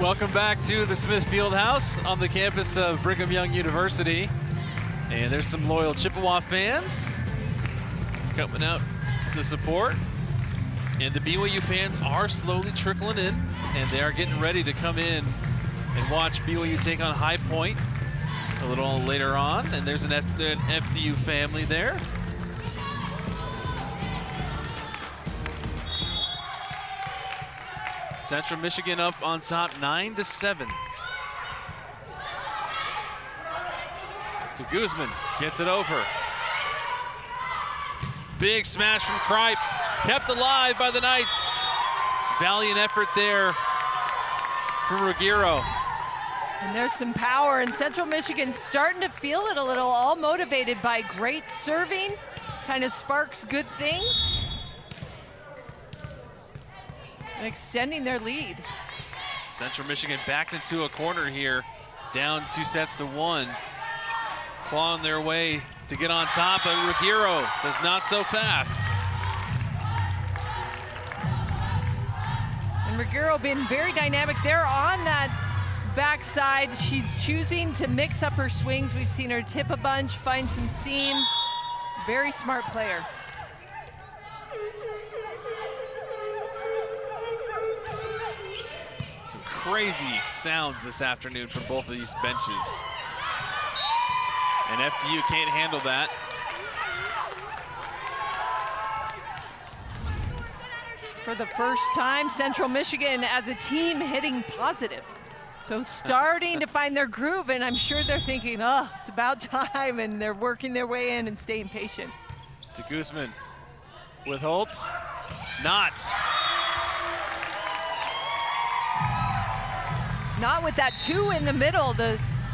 Welcome back to the Smith Fieldhouse on the campus of Brigham Young University. And there's some loyal Chippewa fans coming out to support. And the BYU fans are slowly trickling in, and they are getting ready to come in and watch BYU take on High Point a little later on. And there's an FDU family there. Central Michigan up on top 9-7. De Guzman gets it over. Big smash from Kripe, kept alive by the Knights. Valiant effort there from Ruggiero. And there's some power, and Central Michigan's starting to feel it a little, all motivated by great serving, kind of sparks good things. And extending their lead. Central Michigan backed into a corner here, down 2-1. Clawing their way to get on top, but Ruggiero says not so fast. And Ruggiero being very dynamic there on that backside. She's choosing to mix up her swings. We've seen her tip a bunch, find some seams. Very smart player. Some crazy sounds this afternoon from both of these benches. And FDU can't handle that. For the first time, Central Michigan as a team hitting positive. So starting to find their groove, and I'm sure they're thinking, oh, it's about time, and they're working their way in and staying patient. To Guzman with Holtz. Not with that 2 in the middle,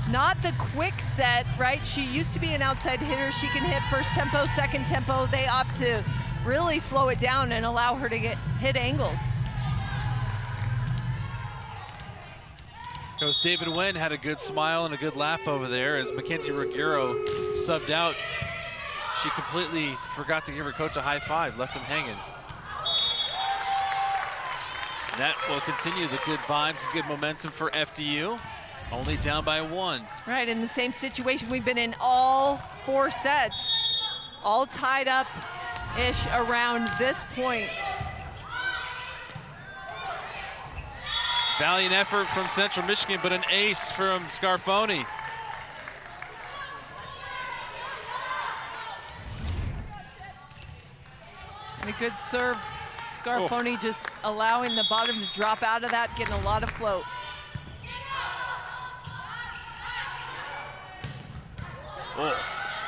not the quick set, right? She used to be an outside hitter. She can hit first tempo, second tempo. They opt to really slow it down and allow her to hit angles. Coach David Nguyen had a good smile and a good laugh over there as Mackenzie Ruggiero subbed out. She completely forgot to give her coach a high five, left him hanging. And that will continue the good vibes and good momentum for FDU. Only down by 1. Right, in the same situation we've been in all 4 sets, all tied up-ish around this point. Valiant effort from Central Michigan, but an ace from Scarfoni. And a good serve. Scarfoni just allowing the bottom to drop out of that, getting a lot of float. Oh,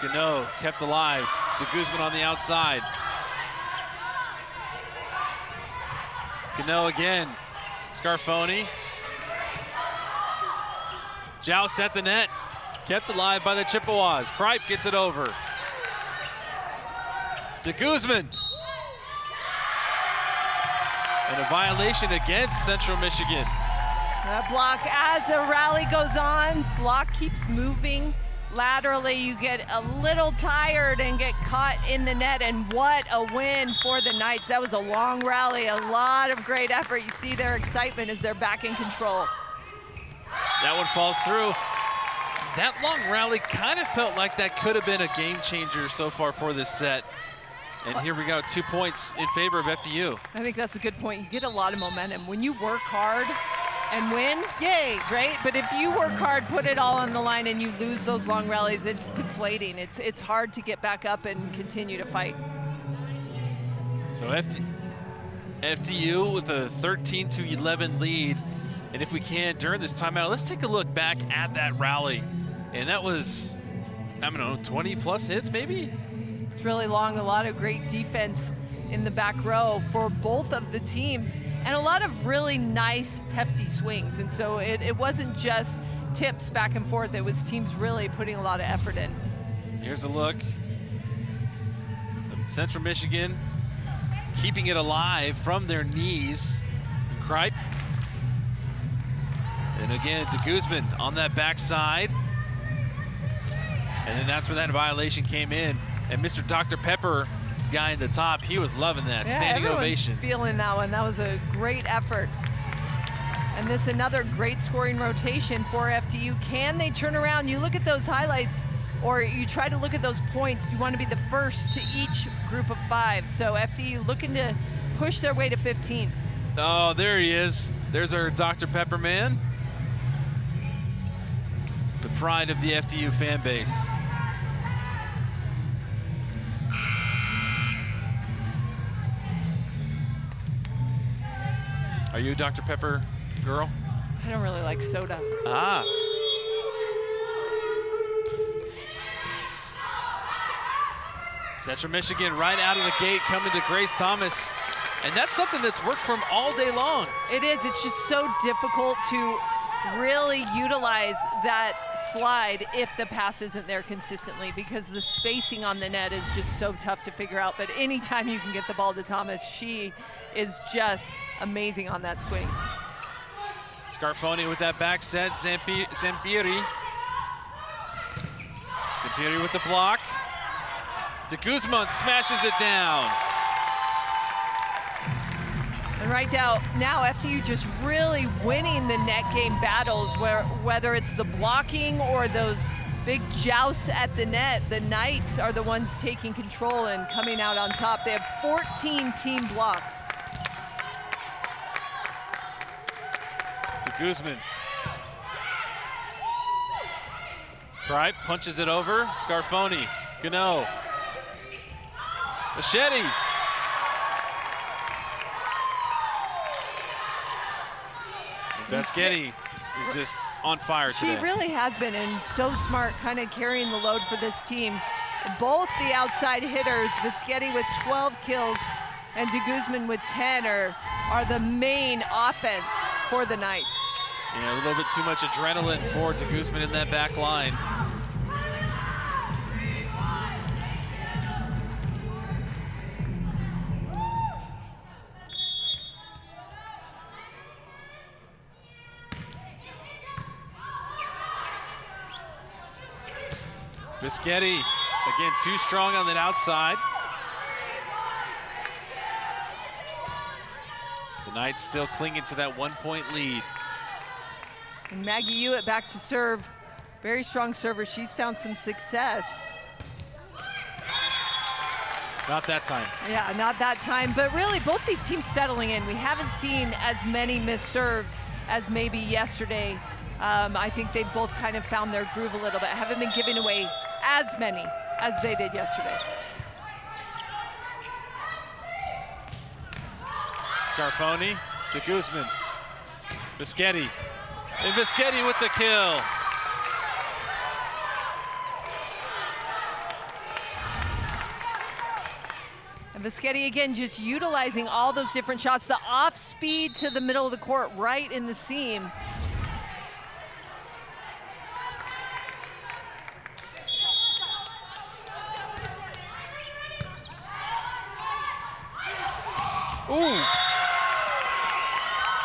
Gano kept alive. De Guzman on the outside. Gano again. Scarfoni. Joust at the net. Kept alive by the Chippewas. Kripe gets it over. De Guzman. And a violation against Central Michigan. That block, as the rally goes on, block keeps moving. Laterally, you get a little tired and get caught in the net, and what a win for the Knights. That was a long rally, a lot of great effort. You see their excitement as they're back in control. That one falls through. That long rally kind of felt like that could have been a game changer so far for this set. And here we go, 2 points in favor of FDU. I think that's a good point. You get a lot of momentum. When you work hard and win, yay, right? But if you work hard, put it all on the line, and you lose those long rallies, it's deflating. It's hard to get back up and continue to fight. So FDU with a 13-11 lead. And if we can, during this timeout, let's take a look back at that rally. And that was, I don't know, 20-plus hits maybe? It's really long, a lot of great defense in the back row for both of the teams, and a lot of really nice, hefty swings. And so it wasn't just tips back and forth, it was teams really putting a lot of effort in. Here's a look. So Central Michigan keeping it alive from their knees. Kripe. And again, De Guzman on that backside. And then that's where that violation came in. And Mr. Dr. Pepper, guy in the top, he was loving that. Yeah, standing ovation. Feeling that one. That was a great effort. And this another great scoring rotation for FDU. Can they turn around? You look at those highlights, or you try to look at those points. You want to be the first to each group of 5. So FDU looking to push their way to 15. Oh, there he is. There's our Dr. Pepper man. The pride of the FDU fan base. Are you a Dr. Pepper girl? I don't really like soda. Ah. Central Michigan right out of the gate coming to Grace Thomas. And that's something that's worked for him all day long. It is. It's just so difficult to really utilize that slide if the pass isn't there consistently, because the spacing on the net is just so tough to figure out. But anytime you can get the ball to Thomas, she is just amazing on that swing. Scarfoni with that back set. Zampieri. Zampieri with the block. De Guzman smashes it down. And right now FDU just really winning the net game battles, whether it's the blocking or those big jousts at the net, the Knights are the ones taking control and coming out on top. They have 14 team blocks. De Guzman. Kripe punches it over. Scarfoni. Gano. Machete. Beschetti is just on fire today. She really has been, and so smart, kind of carrying the load for this team. Both the outside hitters, Beschetti with 12 kills and De Guzman with 10 are the main offense for the Knights. Yeah, a little bit too much adrenaline for De Guzman in that back line. Beschetti, again, too strong on that outside. The Knights still clinging to that 1-point lead. And Maggie Hewitt back to serve. Very strong server. She's found some success. Not that time. Yeah, not that time. But really, both these teams settling in. We haven't seen as many missed serves as maybe yesterday. I think they've both kind of found their groove a little bit. Haven't been giving away as many as they did yesterday. Scarfoni, De Guzman, Beschetti, and Beschetti with the kill. And Beschetti again just utilizing all those different shots, the off speed to the middle of the court right in the seam. Ooh.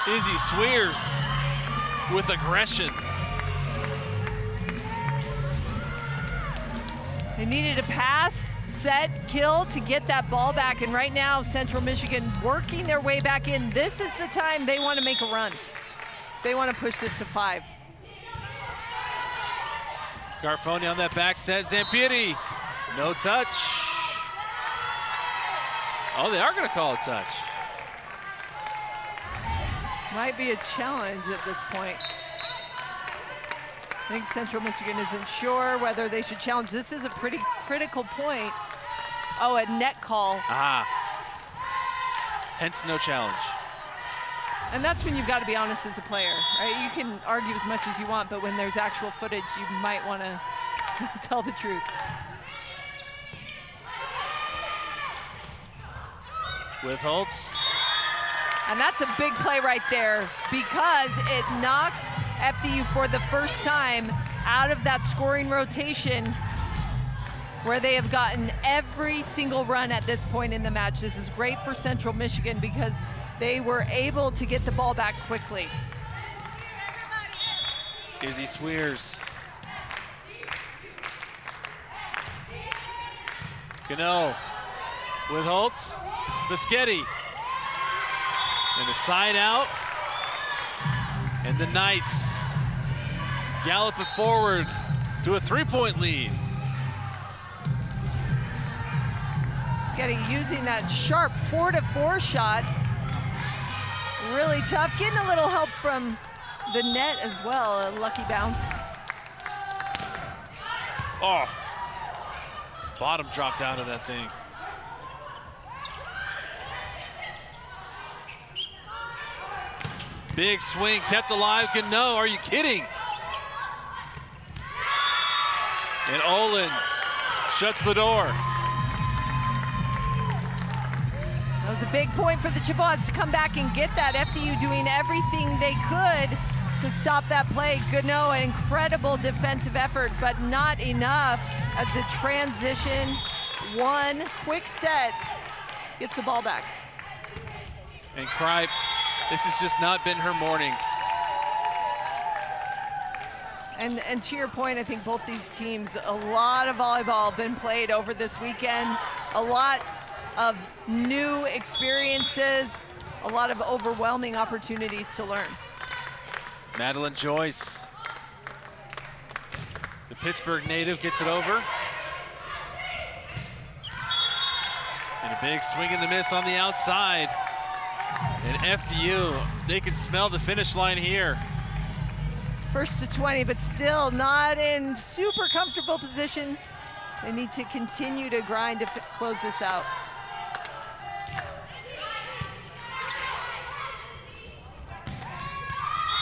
Izzy Swears with aggression. They needed a pass, set, kill to get that ball back. And right now, Central Michigan working their way back in. This is the time they want to make a run. They want to push this to 5. Scarfoni on that back set. Zampieri, no touch. Oh, they are going to call a touch. Might be a challenge at this point. I think Central Michigan isn't sure whether they should challenge. This is a pretty critical point. Oh, a net call. Ah. Hence no challenge. And that's when you've got to be honest as a player, right? You can argue as much as you want, but when there's actual footage, you might want to tell the truth. With Holtz. And that's a big play right there because it knocked FDU for the first time out of that scoring rotation where they have gotten every single run at this point in the match. This is great for Central Michigan because they were able to get the ball back quickly. Izzy Swears. Gano with Holtz. Beschetti. And a side out. And the Knights galloping forward to a 3-point lead. Beschetti using that sharp 4-4 shot. Really tough. Getting a little help from the net as well. A lucky bounce. Oh. Bottom dropped out of that thing. Big swing, kept alive. Gano, are you kidding? And Olin shuts the door. That was a big point for the Chippewas to come back and get that. FDU doing everything they could to stop that play. Goodnow, an incredible defensive effort, but not enough as the transition, one quick set, gets the ball back. And Kripe, this has just not been her morning. And to your point, I think both these teams, a lot of volleyball been played over this weekend, a lot of new experiences, a lot of overwhelming opportunities to learn. Madeline Joyce, the Pittsburgh native, gets it over. And a big swing and a miss on the outside. And FDU, they can smell the finish line here. First to 20, but still not in super comfortable position. They need to continue to grind to close this out.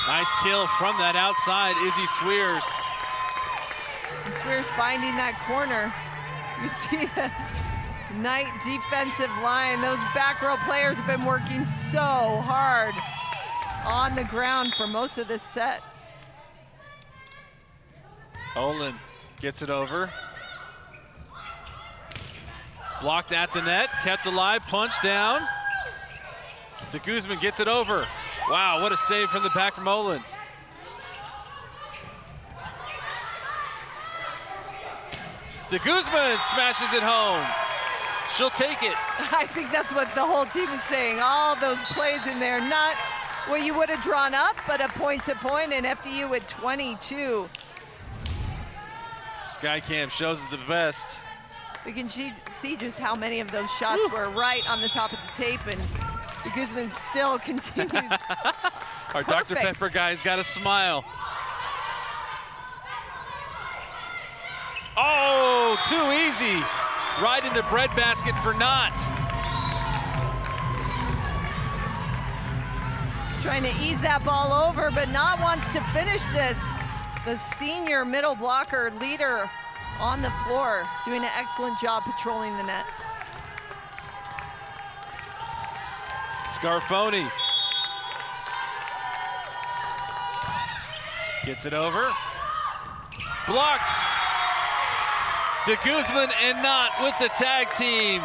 Nice kill from that outside, Izzy Swears. Swears finding that corner. You see the Knight defensive line. Those back row players have been working so hard on the ground for most of this set. Olin gets it over. Blocked at the net, kept alive, punched down. De Guzman gets it over. Wow, what a save from the back from Olin. De Guzman smashes it home. She'll take it. I think that's what the whole team is saying. All those plays in there, not what you would have drawn up, but a point-to-point, and FDU with 22. Skycam shows it the best. We can see just how many of those shots were right on the top of the tape, and De Guzman still continues. Our Dr. Pepper guy's got a smile. Oh, too easy. Right in the breadbasket for Knott. Trying to ease that ball over, but Knott wants to finish this. The senior middle blocker leader on the floor, doing an excellent job patrolling the net. Scarfoni gets it over. Blocked. De Guzman and Knott with the tag team.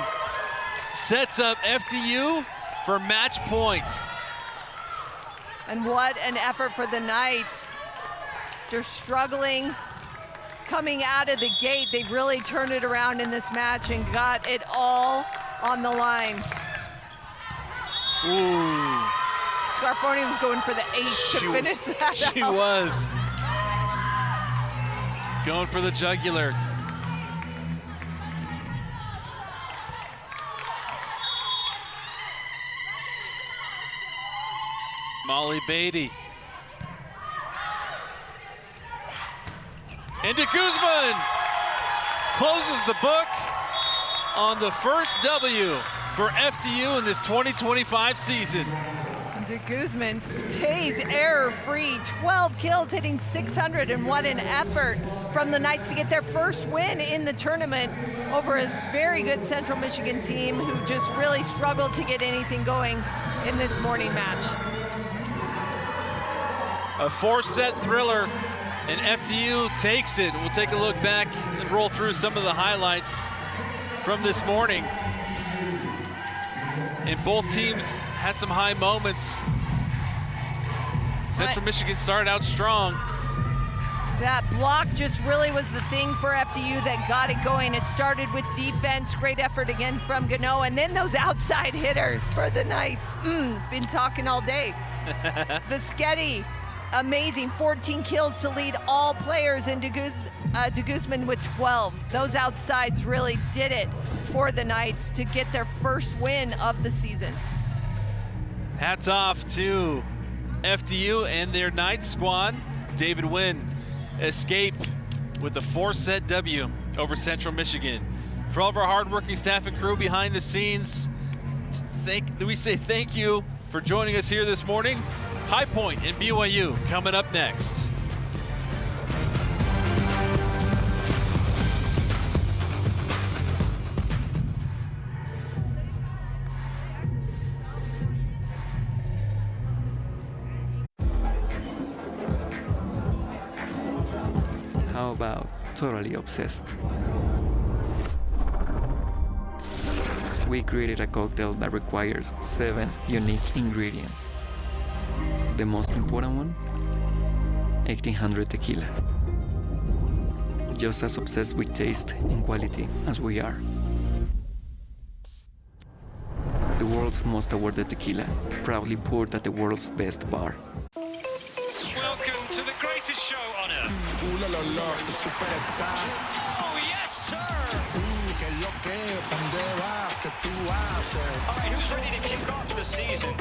Sets up FDU for match point. And what an effort for the Knights. They're struggling coming out of the gate. They've really turned it around in this match and got it all on the line. Ooh. Scarfoni was going for the ace to finish that out. She was. Going for the jugular. Molly Beatty. And De Guzman closes the book on the first W for FDU in this 2025 season. De Guzman stays error-free, 12 kills, hitting 600, and what an effort from the Knights to get their first win in the tournament over a very good Central Michigan team who just really struggled to get anything going in this morning match. A four-set thriller, and FDU takes it. We'll take a look back and roll through some of the highlights from this morning. And both teams had some high moments. Central Michigan started out strong. That block just really was the thing for FDU that got it going. It started with defense, great effort again from Goodnow, and then those outside hitters for the Knights. Been talking all day. Viscetti, amazing, 14 kills to lead all players, and De Guzman with 12. Those outsides really did it for the Knights to get their first win of the season. Hats off to FDU and their Knights squad. David Wynn escape with a 4-set W over Central Michigan. For all of our hardworking staff and crew behind the scenes, we say thank you for joining us here this morning. High Point and BYU coming up next. How about totally obsessed? We created a cocktail that requires 7 unique ingredients. The most important one? 1800 tequila. Just as obsessed with taste and quality as we are. The world's most awarded tequila, proudly poured at the world's best bar. Welcome to the greatest show on earth. Oh, yes, sir. All right, who's ready to kick off the season?